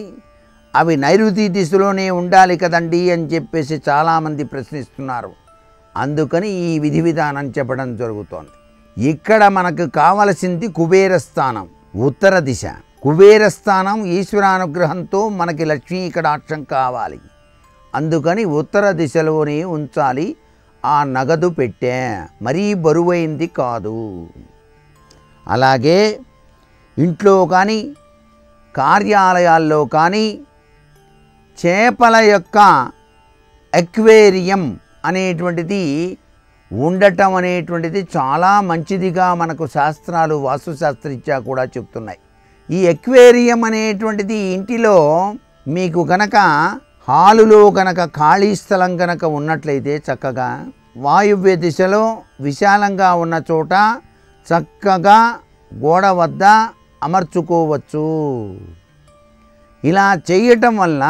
అవి నైరుతి దిశలోనే ఉండాలి కదండి అని చెప్పేసి చాలామంది ప్రశ్నిస్తున్నారు. అందుకని ఈ విధి విధానం చెప్పడం జరుగుతోంది. ఇక్కడ మనకు కావలసింది కుబేర స్థానం, ఉత్తర దిశ. కుబేర స్థానం ఈశ్వరానుగ్రహంతో మనకి లక్ష్మీ కటాక్షం కావాలి. అందుకని ఉత్తర దిశలోనే ఉంచాలి. ఆ నగదు పెట్టే మరీ బరువైంది కాదు. అలాగే ఇంట్లో కానీ కార్యాలయాల్లో కానీ చేపల యొక్క అక్వేరియం అనేటువంటిది ఉండటం అనేటువంటిది చాలా మంచిదిగా మనకు శాస్త్రాలు వాస్తుశాస్త్రరీత్యా కూడా చెప్తున్నాయి. ఈ అక్వేరియం అనేటువంటిది ఇంటిలో మీకు గనక హాలులో గనక ఖాళీ స్థలం గనక ఉన్నట్లయితే చక్కగా వాయువ్య దిశలో విశాలంగా ఉన్న చోట చక్కగా గోడ వద్ద అమర్చుకోవచ్చు. ఇలా చేయటం వల్ల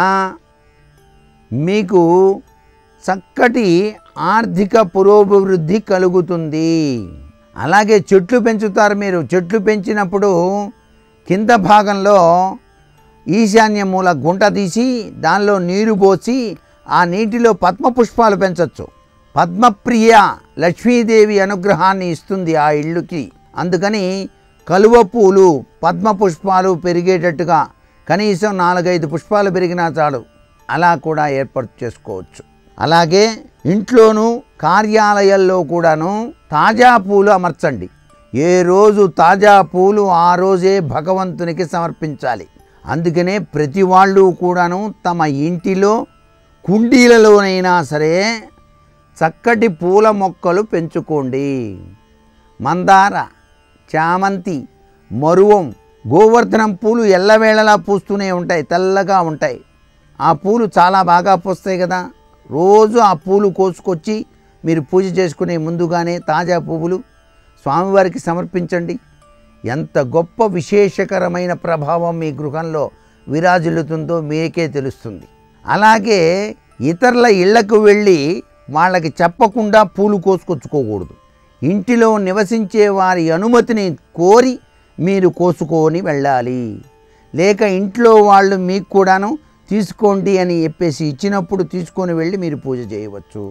మీకు చక్కటి ఆర్థిక పురోభివృద్ధి కలుగుతుంది. అలాగే చెట్లు పెంచుతారు. మీరు చెట్లు పెంచినప్పుడు కింద భాగంలో ఈశాన్య మూల గుంట తీసి దానిలో నీరు పోసి ఆ నీటిలో పద్మ పుష్పాలు పెంచవచ్చు. పద్మప్రియ లక్ష్మీదేవి అనుగ్రహాన్ని ఇస్తుంది ఆ ఇళ్ళుకి. అందుకని కలువ పూలు పద్మ పుష్పాలు పెరిగేటట్టుగా కనీసం 4-5 పుష్పాలు పెరిగినా చాలు, అలా కూడా ఏర్పాటు చేసుకోవచ్చు. అలాగే ఇంట్లోనూ కార్యాలయాల్లో కూడాను తాజా పూలు అమర్చండి. ఏ రోజు తాజా పూలు ఆ రోజే భగవంతునికి సమర్పించాలి. అందుకనే ప్రతి వాళ్ళు కూడాను తమ ఇంటిలో కుండీలలోనైనా సరే చక్కటి పూల మొక్కలు పెంచుకోండి. మందార, చామంతి, మరువం, గోవర్ధనం పూలు ఎల్లవేళలా పూస్తూనే ఉంటాయి, తెల్లగా ఉంటాయి. ఆ పూలు చాలా బాగా పూస్తాయి కదా. రోజు ఆ పూలు కోసుకొచ్చి మీరు పూజ చేసుకునే ముందుగానే తాజా పువ్వులు స్వామివారికి సమర్పించండి. ఎంత గొప్ప విశేషకరమైన ప్రభావం మీ గృహంలో విరాజిల్లుతుందో మీకే తెలుస్తుంది. అలాగే ఇతరుల ఇళ్లకు వెళ్ళి వాళ్ళకి చెప్పకుండా పూలు కోసుకొచ్చుకోకూడదు. ఇంటిలో నివసించే వారి అనుమతిని కోరి మీరు కోసుకొని వెళ్ళాలి. లేక ఇంట్లో వాళ్ళు మీకు కూడాను తీసుకోండి అని చెప్పేసి ఇచ్చినప్పుడు తీసుకొని వెళ్ళి మీరు పూజ చేయవచ్చు.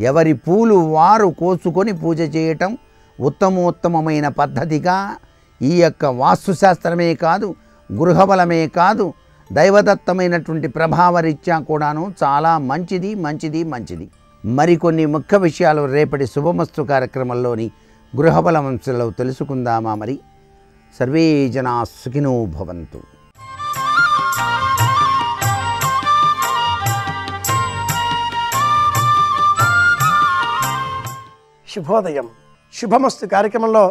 ఎవరి పూలు వారు కోసుకొని పూజ చేయటం ఉత్తమోత్తమమైన పద్ధతిగా ఈ యొక్క వాస్తుశాస్త్రమే కాదు, గృహబలమే కాదు, దైవదత్తమైనటువంటి ప్రభావరీత్యా కూడాను చాలా మంచిది మంచిది మంచిది. మరికొన్ని ముఖ్య విషయాలు రేపటి శుభమస్తు కార్యక్రమంలోని గృహబల అంశంలో తెలుసుకుందామా? మరి సర్వే జనా సుఖినో భవంతు. శుభోదయం. శుభమస్తు కార్యక్రమంలో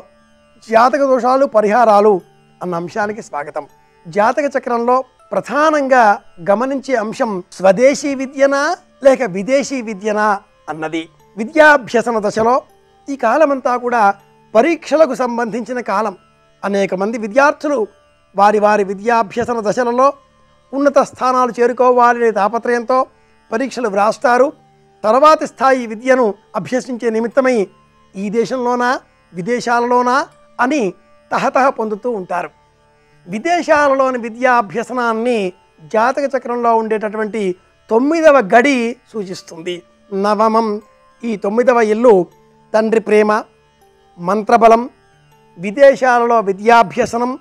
జాతక దోషాలు పరిహారాలు అన్న అంశానికి స్వాగతం. జాతక చక్రంలో ప్రధానంగా గమనించే అంశం స్వదేశీ విద్యనా లేక విదేశీ విద్యనా అన్నది. విద్యాభ్యసన దశలో ఈ కాలమంతా కూడా పరీక్షలకు సంబంధించిన కాలం. అనేక మంది విద్యార్థులు వారి వారి విద్యాభ్యసన దశలలో ఉన్నత స్థానాలు చేరుకోవాలనే తాపత్రయంతో పరీక్షలు వ్రాస్తారు. తర్వాతి స్థాయి విద్యను అభ్యసించే నిమిత్తమై ఈ దేశంలోనా విదేశాలలోనా అని తహతహ పొందుతూ ఉంటారు. విదేశాలలోని విద్యాభ్యసనాన్ని జాతక చక్రంలో ఉండేటటువంటి 9వ గడి సూచిస్తుంది. నవమం, ఈ 9వ ఇల్లు తండ్రి ప్రేమ, మంత్రబలం, విదేశాలలో విద్యాభ్యసనం,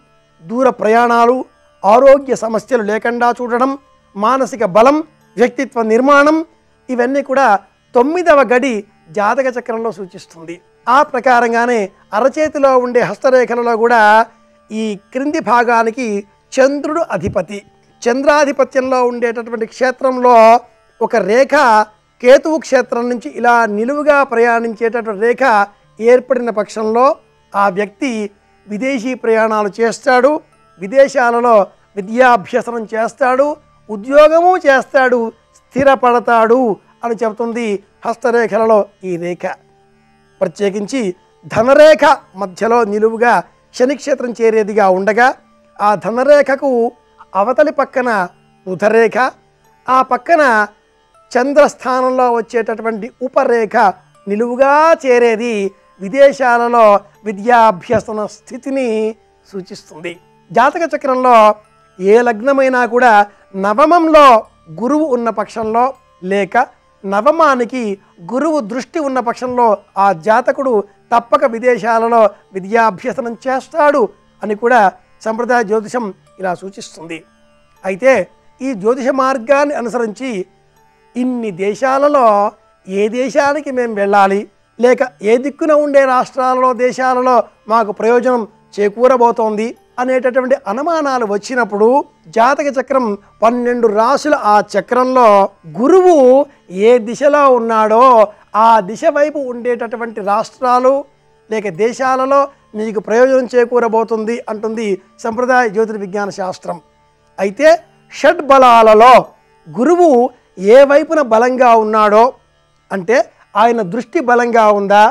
దూర ప్రయాణాలు, ఆరోగ్య సమస్యలు లేకుండా చూడడం, మానసిక బలం, వ్యక్తిత్వ నిర్మాణం, ఇవన్నీ కూడా 9వ గడి జాతక చక్రంలో సూచిస్తుంది. ఆ ప్రకారంగానే అరచేతిలో ఉండే హస్తరేఖలలో కూడా ఈ క్రింది భాగానికి చంద్రుడు అధిపతి. చంద్రాధిపత్యంలో ఉండేటటువంటి క్షేత్రంలో ఒక రేఖ కేతువు క్షేత్రం నుంచి ఇలా నిలువుగా ప్రయాణించేటటువంటి రేఖ ఏర్పడిన పక్షంలో ఆ వ్యక్తి విదేశీ ప్రయాణాలు చేస్తాడు, విదేశాలలో విద్యాభ్యసనం చేస్తాడు, ఉద్యోగము చేస్తాడు, స్థిరపడతాడు అని చెబుతుంది హస్తరేఖలలో ఈ రేఖ. ప్రత్యేకించి ధనరేఖ మధ్యలో నిలువుగా శనిక్షేత్రం చేరేదిగా ఉండగా ఆ ధనరేఖకు అవతలి పక్కన బుధరేఖ, ఆ పక్కన చంద్రస్థానంలో వచ్చేటటువంటి ఉపరేఖ నిలువుగా చేరేది విదేశాలలో విద్యాభ్యసన స్థితిని సూచిస్తుంది. జాతక చక్రంలో ఏ లగ్నమైనా కూడా నవమంలో గురువు ఉన్న పక్షంలో లేక నవమానికి గురువు దృష్టి ఉన్న పక్షంలో ఆ జాతకుడు తప్పక విదేశాలలో విద్యాభ్యసనం చేస్తాడు అని కూడా సంప్రదాయ జ్యోతిషం ఇలా సూచిస్తుంది. అయితే ఈ జ్యోతిష మార్గాన్ని అనుసరించి ఇన్ని దేశాలలో ఏ దేశానికి మేము వెళ్ళాలి, లేక ఏ దిక్కున ఉండే రాష్ట్రాలలో దేశాలలో మాకు ప్రయోజనం చేకూరబోతోంది అనేటటువంటి అనుమానాలు వచ్చినప్పుడు జాతక చక్రం 12 రాశుల ఆ చక్రంలో గురువు ఏ దిశలో ఉన్నాడో ఆ దిశ వైపు ఉండేటటువంటి రాష్ట్రాలు లేక దేశాలలో నీకు ప్రయోజనం చేకూరబోతుంది అంటుంది సంప్రదాయ జ్యోతిర్విజ్ఞాన శాస్త్రం. అయితే షడ్బలాలలో గురువు ఏ వైపున బలంగా ఉన్నాడో అంటే ఆయన దృష్టి బలంగా ఉందా,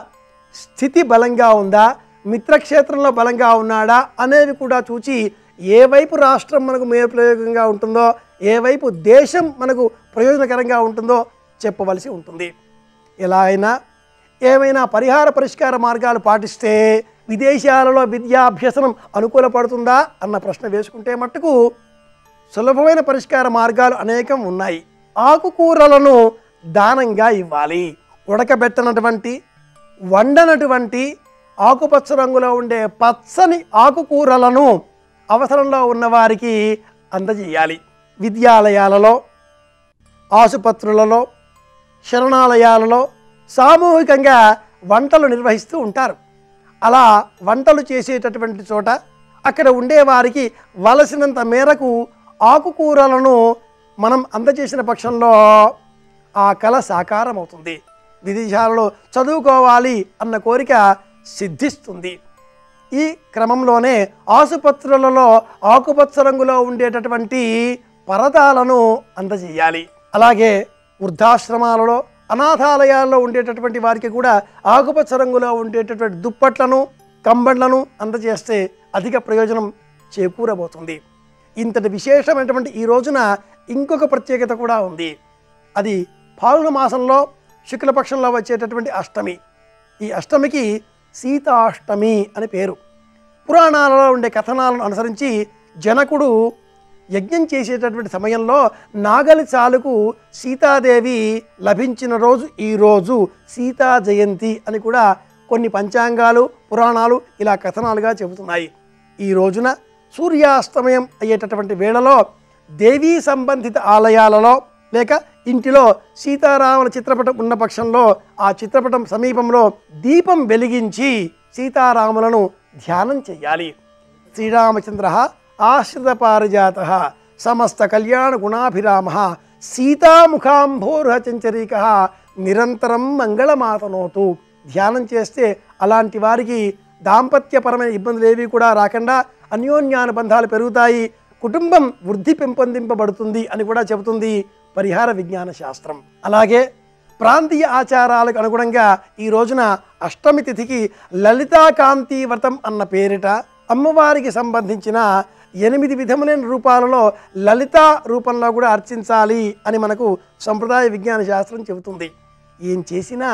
స్థితి బలంగా ఉందా, మిత్రక్షేత్రంలో బలంగా ఉన్నాడా అనేవి కూడా చూచి ఏ వైపు రాష్ట్రం మనకు మేలుప్రయోగంగా ఉంటుందో, ఏ వైపు దేశం మనకు ప్రయోజనకరంగా ఉంటుందో చెప్పవలసి ఉంటుంది. ఎలా అయినా ఏమైనా పరిహార పరిష్కార మార్గాలు పాటిస్తే విదేశాలలో విద్యాభ్యసనం అనుకూలపడుతుందా అన్న ప్రశ్న వేసుకుంటే మట్టుకు సులభమైన పరిష్కార మార్గాలు అనేకం ఉన్నాయి. ఆకుకూరలను దానంగా ఇవ్వాలి. ఉడకబెట్టనటువంటి, వండనటువంటి ఆకుపచ్చ రంగులో ఉండే పచ్చని ఆకుకూరలను అవసరంలో ఉన్నవారికి అందజేయాలి. విద్యాలయాలలో, ఆసుపత్రులలో, శరణాలయాలలో సామూహికంగా వంటలు నిర్వహిస్తూ ఉంటారు. అలా వంటలు చేసేటటువంటి చోట అక్కడ ఉండేవారికి వలసినంత మేరకు ఆకుకూరలను మనం అందజేసిన పక్షంలో ఆ కళ సాకారం అవుతుంది. విదేశాలలో చదువుకోవాలి అన్న కోరిక సిద్ధిస్తుంది. ఈ క్రమంలోనే ఆసుపత్రులలో ఆకుపచ్చ రంగులో ఉండేటటువంటి పరదాలను అందజేయాలి. అలాగే వృద్ధాశ్రమాలలో, అనాథాలయాల్లో ఉండేటటువంటి వారికి కూడా ఆకుపచ్చ రంగులో ఉండేటటువంటి దుప్పట్లను, కంబళ్లను అందజేస్తే అధిక ప్రయోజనం చేకూరబోతుంది. ఇంతటి విశేషమైనటువంటి ఈ రోజున ఇంకొక ప్రత్యేకత కూడా ఉంది. అది ఫాల్గుణ మాసంలో శుక్లపక్షంలో వచ్చేటటువంటి అష్టమి. ఈ అష్టమికి సీతాష్టమి అని పేరు. పురాణాలలో ఉండే కథనాలను అనుసరించి జనకుడు యజ్ఞం చేసేటటువంటి సమయంలో నాగలి చాలుకు సీతాదేవి లభించిన రోజు ఈరోజు సీతా జయంతి అని కూడా కొన్ని పంచాంగాలు, పురాణాలు ఇలా కథనాలుగా చెబుతున్నాయి. ఈ రోజున సూర్యాస్తమయం అయ్యేటటువంటి వేళలో దేవీ సంబంధిత ఆలయాలలో లేక ఇంటిలో సీతారాముల చిత్రపటం ఉన్న పక్షంలో ఆ చిత్రపటం సమీపంలో దీపం వెలిగించి సీతారాములను ధ్యానం చెయ్యాలి. శ్రీరామచంద్ర ఆశ్రిత పారిజాత సమస్త కళ్యాణ గుణాభిరామ సీతాముఖాంభోర్హ చంచరీక నిరంతరం మంగళమాతనోతు. ధ్యానం చేస్తే అలాంటి వారికి దాంపత్యపరమైన ఇబ్బందులు ఏవి కూడా రాకుండా అన్యోన్యానుబంధాలు పెరుగుతాయి, కుటుంబం వృద్ధి పెంపొందింపబడుతుంది అని కూడా చెబుతుంది పరిహార విజ్ఞాన శాస్త్రం. అలాగే ప్రాంతీయ ఆచారాలకు అనుగుణంగా ఈ రోజున అష్టమి తిథికి లలితాకాంతి వ్రతం అన్న పేరిట అమ్మవారికి సంబంధించిన 8 విధములైన రూపాలలో లలిత రూపంలో కూడా అర్చించాలి అని మనకు సంప్రదాయ విజ్ఞాన శాస్త్రం చెబుతుంది. ఏం చేసినా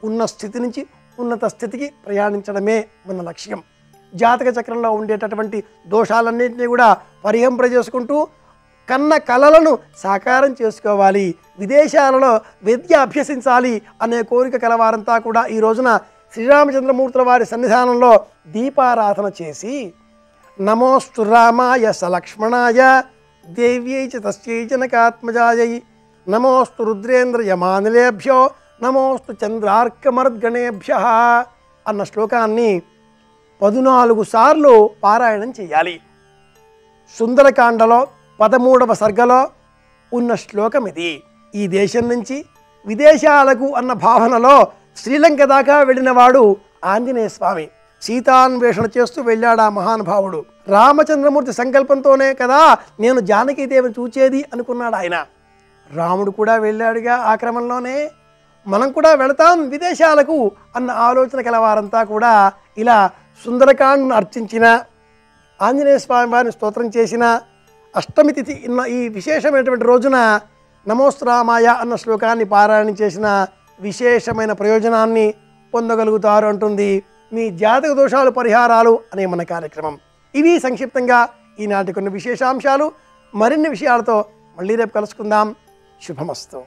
ఉన్న స్థితి నుంచి ఉన్నత స్థితికి ప్రయాణించడమే మన లక్ష్యం. జాతక చక్రంలో ఉండేటటువంటి దోషాలన్నింటినీ కూడా పరిహరింపజేసుకుంటూ కన్న కలలను సాకారం చేసుకోవాలి, విదేశాలలో విద్య అభ్యసించాలి అనే కోరిక కలవారంతా కూడా ఈ రోజున శ్రీరామచంద్రమూర్తుల వారి సన్నిధానంలో దీపారాధన చేసి నమోస్తు రామాయ సలక్ష్మణాయ దేవ్యై చ తస్యై జనకాత్మజాయై నమోస్తు రుద్రేంద్ర యమానిలేభ్యో నమోస్తు చంద్రార్కమర్ద్గణేభ్య అన్న శ్లోకాన్ని 14 సార్లు పారాయణం చేయాలి. సుందరకాండలో 13వ సర్గలో ఉన్న శ్లోకం ఇది. ఈ దేశం నుంచి విదేశాలకు అన్న భావనలో శ్రీలంక దాకా వెళ్ళినవాడు ఆంజనేయ స్వామి. సీతాన్వేషణ చేస్తూ వెళ్ళాడు ఆ మహానుభావుడు. రామచంద్రమూర్తి సంకల్పంతోనే కదా నేను జానకీదేవిని చూచేది అనుకున్నాడు ఆయన. రాముడు కూడా వెళ్ళాడుగా ఆ క్రమంలోనే. మనం కూడా వెళతాం విదేశాలకు అన్న ఆలోచన కలవారంతా కూడా ఇలా సుందరకాండను అర్చించిన, ఆంజనేయ స్వామి వారిని స్తోత్రం చేసిన, అష్టమి తిథి ఉన్న ఈ విశేషమైనటువంటి రోజున నమోస్తు రామాయ అన్న శ్లోకాన్ని పారాయణం చేసిన విశేషమైన ప్రయోజనాన్ని పొందగలుగుతారు అంటుంది మీ జాతక దోషాలు పరిహారాలు అనే మన కార్యక్రమం. ఇవి సంక్షిప్తంగా ఈనాటి కొన్ని విశేషాంశాలు. మరిన్ని విషయాలతో మళ్ళీ రేపు కలుసుకుందాం. శుభమస్తు.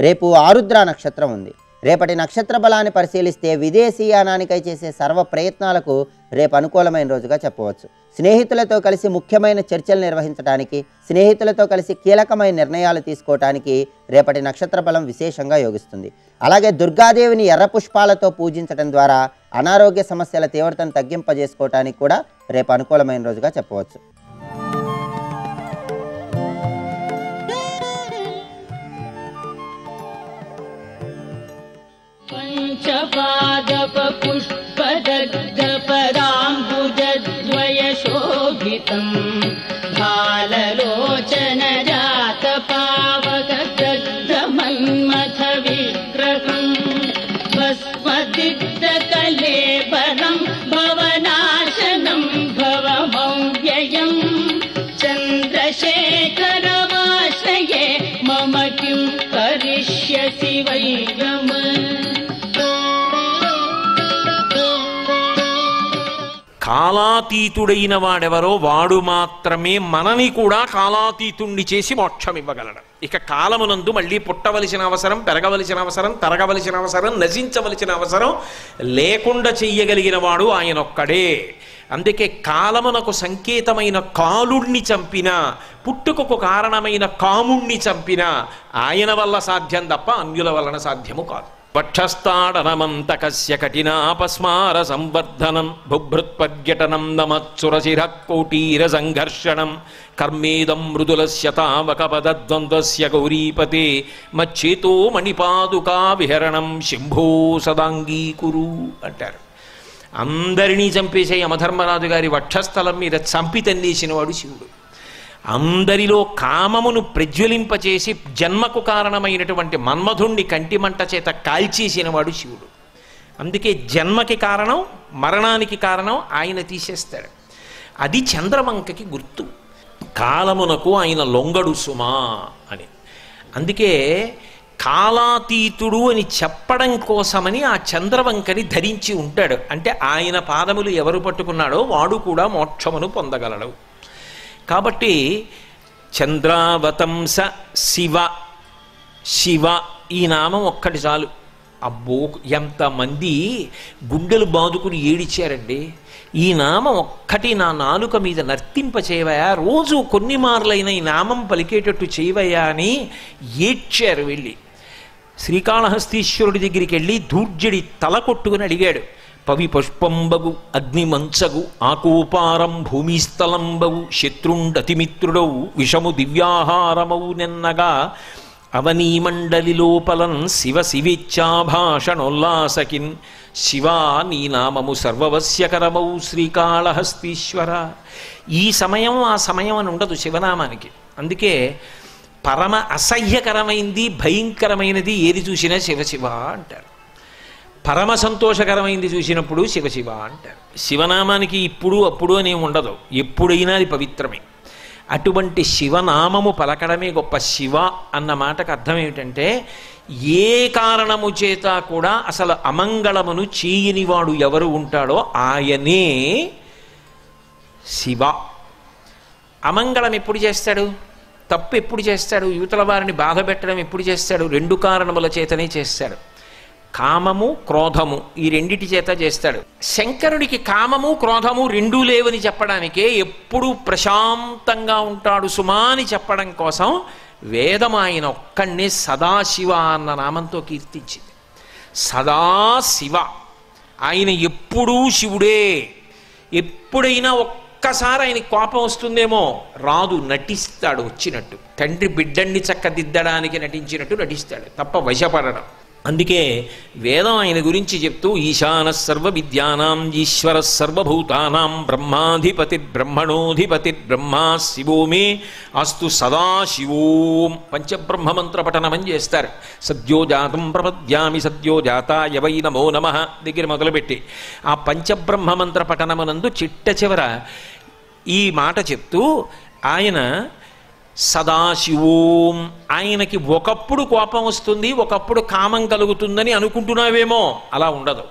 రేపు ఆరుద్ర నక్షత్రం ఉంది. రేపటి నక్షత్ర బలాన్ని పరిశీలిస్తే విదేశీయానానికై చేసే సర్వ ప్రయత్నాలకు రేపు అనుకూలమైన రోజుగా చెప్పవచ్చు. స్నేహితులతో కలిసి ముఖ్యమైన చర్చలు నిర్వహించడానికి, స్నేహితులతో కలిసి కీలకమైన నిర్ణయాలు తీసుకోవటానికి రేపటి నక్షత్ర బలం విశేషంగా యోగిస్తుంది. అలాగే దుర్గాదేవిని ఎర్ర పుష్పాలతో పూజించడం ద్వారా అనారోగ్య సమస్యల తీవ్రతను తగ్గింపజేసుకోవటానికి కూడా రేపు అనుకూలమైన రోజుగా చెప్పవచ్చు. పంచపాదపుష్పదగ్ధపదాంబుజద్వయశోభితం భాలలోచనజాతపావకదగ్ధమన్మథ విగ్రహం భస్మదిగ్ధకలేబరం चन्द्रशेखरमाश्रये मम किं करिष्यसि वै गम కాలాతీతుడైన వాడెవరో వాడు మాత్రమే మనని కూడా కాలాతీతుణ్ణి చేసి మోక్షం ఇవ్వగలడు. ఇక కాలమునందు మళ్ళీ పుట్టవలసిన అవసరం, పెరగవలసిన అవసరం, తరగవలసిన అవసరం, నశించవలసిన అవసరం లేకుండా చెయ్యగలిగిన వాడు ఆయన ఒక్కడే. అందుకే కాలమునకు సంకేతమైన కాలుణ్ణి చంపిన, పుట్టుకకు కారణమైన కాముణ్ణి చంపిన ఆయన వల్ల సాధ్యం తప్ప అన్యుల వలన సాధ్యము కాదు. వక్షస్థాడనమంతకస్య కఠినాపస్మార సంవర్ధనం బుభృత్పర్యటనం నమత్సురశిర కోటీర సంఘర్షణం కర్మేదం మృదులస్య తావకపదద్వంద్వస్య గౌరీపతే మచ్చేతో మణిపాదుకా విహరణం శంభో సదాంగీకురు అంటారు. అందరినీ చంపేసే యమధర్మరాజు గారి వక్షస్థలం మీద చంపి తన్నేసినవాడు శివుడు. అందరిలో కామమును ప్రజ్వలింపచేసి జన్మకు కారణమైనటువంటి మన్మధుణ్ణి కంటిమంట చేత కాల్చేసినవాడు శివుడు. అందుకే జన్మకి కారణం, మరణానికి కారణం ఆయన తీసేస్తాడు. అది చంద్రవంకకి గుర్తు. కాలమునకు ఆయన లొంగడు సుమా అని. అందుకే కాలాతీతుడు అని చెప్పడం కోసమని ఆ చంద్రవంకని ధరించి ఉంటాడు. అంటే ఆయన పాదములు ఎవరు పట్టుకున్నాడో వాడు కూడా మోక్షమును పొందగలడు. కాబట్టి చంద్రావతంస శివ శివ ఈ నామం ఒక్కటి చాలు. అబ్బో ఎంతమంది గుండెలు బాదుకుని ఏడిచారండి. ఈ నామం ఒక్కటి నా నాలుక మీద నర్తింపచేవయా, రోజు కొన్ని మార్లైన ఈ నామం పలికేటట్టు చేయవయా అని ఏడ్చారు. వెళ్ళి శ్రీకాళహస్తీశ్వరుడి దగ్గరికి వెళ్ళి ధూర్జడి తల కొట్టుకుని అడిగాడు. పవి పుష్పంబగు అగ్నిమంచగు ఆకూపారం భూమిస్థలంబగు శత్రుండతిమిత్రుడవు విషము దివ్యాహారమవు నెన్నగా అవనీమండలి లోపలన్ శివ శివేచ్ఛాభాషణోల్లాసకిన్ శివా నీ నామము సర్వవస్యకరమౌ శ్రీకాళహస్తీశ్వర. ఈ సమయం ఆ సమయం అని ఉండదు శివనామానికి. అందుకే పరమ అసహ్యకరమైంది, భయంకరమైనది ఏది చూసినా శివశివ అంటారు. పరమ సంతోషకరమైంది చూసినప్పుడు శివశివ అంటారు. శివనామానికి ఇప్పుడు అప్పుడు అని ఉండదు, ఎప్పుడైనా అది పవిత్రమే. అటువంటి శివనామము పలకడమే గొప్ప. శివ అన్న మాటకు అర్థం ఏమిటంటే ఏ కారణము చేత కూడా అసలు అమంగళమును చేయనివాడు ఎవరు ఉంటాడో ఆయనే శివ. అమంగళం ఎప్పుడు చేస్తాడు? తప్పు ఎప్పుడు చేస్తాడు? యువతల వారిని బాధ పెట్టడం ఎప్పుడు చేస్తాడు? రెండు కారణముల చేతనే చేస్తాడు. కామము, క్రోధము ఈ రెండిటి చేత చేస్తాడు. శంకరుడికి కామము, క్రోధము రెండూ లేవని చెప్పడానికే ఎప్పుడూ ప్రశాంతంగా ఉంటాడు సుమా అని చెప్పడం కోసం వేదం ఆయన ఒక్కడినే సదాశివ అన్న నామంతో కీర్తించింది. సదాశివ ఆయన ఎప్పుడూ శివుడే. ఎప్పుడైనా ఒక్కసారి ఆయన కోపం వస్తుందేమో, రాదు, నటిస్తాడు వచ్చినట్టు. తండ్రి బిడ్డన్ని చక్కదిద్దడానికి నటించినట్టు నటిస్తాడు తప్ప వశపడడం. అందుకే వేదం ఆయన గురించి చెప్తూ ఈశాన సర్వ విద్యానాం ఈశ్వర సర్వభూతానాం బ్రహ్మాధిపతి బ్రహ్మణోధిపతి బ్రహ్మా శివో మే అస్తు సదాశివోం పంచబ్రహ్మమంత్ర పఠనమని చేస్తారు. సద్యోజాతం ప్రపద్యామి సద్యోజాతాయ వై నమో నమః దగ్గర మొదలుపెట్టి ఆ పంచబ్రహ్మమంత్ర పఠనమునందు చిట్ట చివర ఈ మాట చెప్తూ ఆయన సదాశివోం, ఆయనకి ఒకప్పుడు కోపం వస్తుంది, ఒకప్పుడు కామం కలుగుతుందని అనుకుంటున్నావేమో, అలా ఉండదు.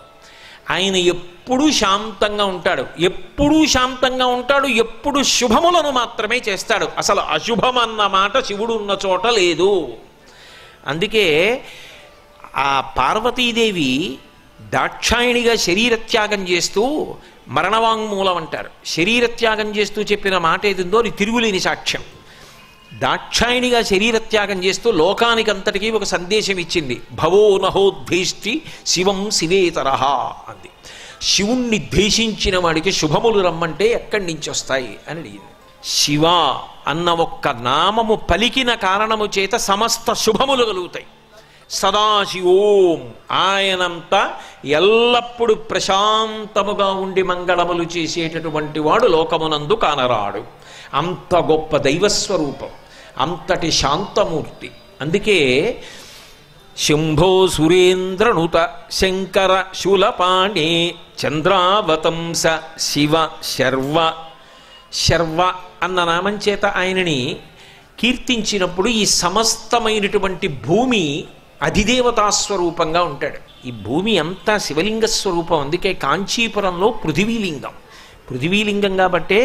ఆయన ఎప్పుడూ శాంతంగా ఉంటాడు, ఎప్పుడూ శాంతంగా ఉంటాడు, ఎప్పుడు శుభములను మాత్రమే చేస్తాడు. అసలు అశుభం అన్న మాట శివుడు ఉన్న చోట లేదు. అందుకే ఆ పార్వతీదేవి దాక్షాయణిగా శరీరత్యాగం చేస్తూ మరణవాంగ్మూలం అంటారు. శరీరత్యాగం చేస్తూ చెప్పిన మాట ఏదిందో అది తిరుగులేని సాక్ష్యం. దాక్షాయణిగా శరీరత్యాగం చేస్తూ లోకానికంతటికీ ఒక సందేశం ఇచ్చింది. భవో నహోద్భేష్టి శివం శివేతరహ అంది. శివుణ్ణి ద్వేషించిన వాడికి శుభములు రమ్మంటే ఎక్కడి నుంచి వస్తాయి అని అడిగింది. శివ అన్న ఒక్క నామము పలికిన కారణము చేత సమస్త శుభములు కలుగుతాయి. సదాశివోం, ఆయనంతా ఎల్లప్పుడూ ప్రశాంతముగా ఉండి మంగళములు చేసేటటువంటి వాడు లోకమునందు కానరాడు. అంత గొప్ప దైవస్వరూపం, అంతటి శాంతమూర్తి. అందుకే శంభో సురేంద్రనుత శంకర శూలపాణే చంద్రావతంస శివ శర్వ. శర్వ అన్న నామం చేత ఆయనని కీర్తించినప్పుడు ఈ సమస్తమైనటువంటి భూమి అధిదేవతా స్వరూపంగా ఉంటాడు. ఈ భూమి అంతా శివలింగ స్వరూపం. అందుకే కాంచీపురంలో పృథివీలింగం. పృథివీలింగం కాబట్టే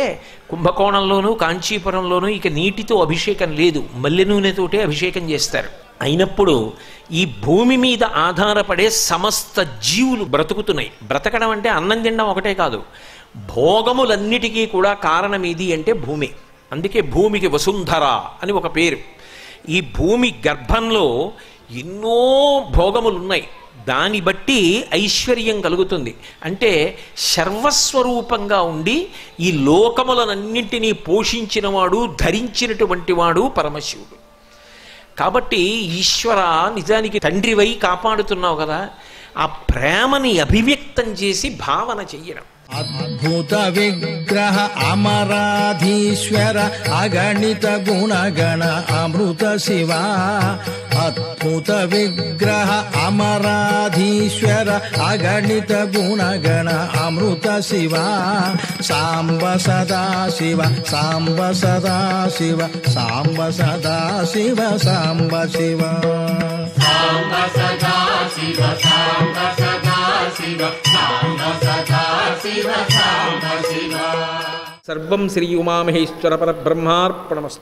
కుంభకోణంలోనూ కాంచీపురంలోనూ ఇక నీటితో అభిషేకం లేదు, మల్లె నూనెతోటే అభిషేకం చేస్తారు. అయినప్పుడు ఈ భూమి మీద ఆధారపడే సమస్త జీవులు బ్రతుకుతున్నాయి. బ్రతకడం అంటే అన్నం తినడం ఒకటే కాదు, భోగములన్నిటికీ కూడా కారణం ఏది అంటే భూమి. అందుకే భూమికి వసుంధర అని ఒక పేరు. ఈ భూమి గర్భంలో ఎన్నో భోగములున్నాయి. దాన్ని బట్టి ఐశ్వర్యం కలుగుతుంది. అంటే సర్వస్వరూపంగా ఉండి ఈ లోకములనన్నింటినీ పోషించినవాడు, ధరించినటువంటి వాడు పరమశివుడు. కాబట్టి ఈశ్వర, నిజానికి తండ్రివై కాపాడుతున్నావు కదా, ఆ ప్రేమని అభివ్యక్తం చేసి భావన చెయ్యడం. అద్భుత విగ్రహ అమరాధీశ్వర అగణిత గుణగణ అమృత శివ. అద్భుత విగ్రహ అమరాధీశ్వర అగణిత గుణగణ అమృత శివ. సాంబ సదా శివ, సాంబ సదా శివ, సాంబ సదా శివ, సాంబ శివ. సాంబ సదా శివ, సాంబ సదా శివ, సాంబ సదా శివ, సాంబ శివ. సర్వం శ్రీ ఉమామహేశ్వర పరబ్రహ్మార్పణమస్తు.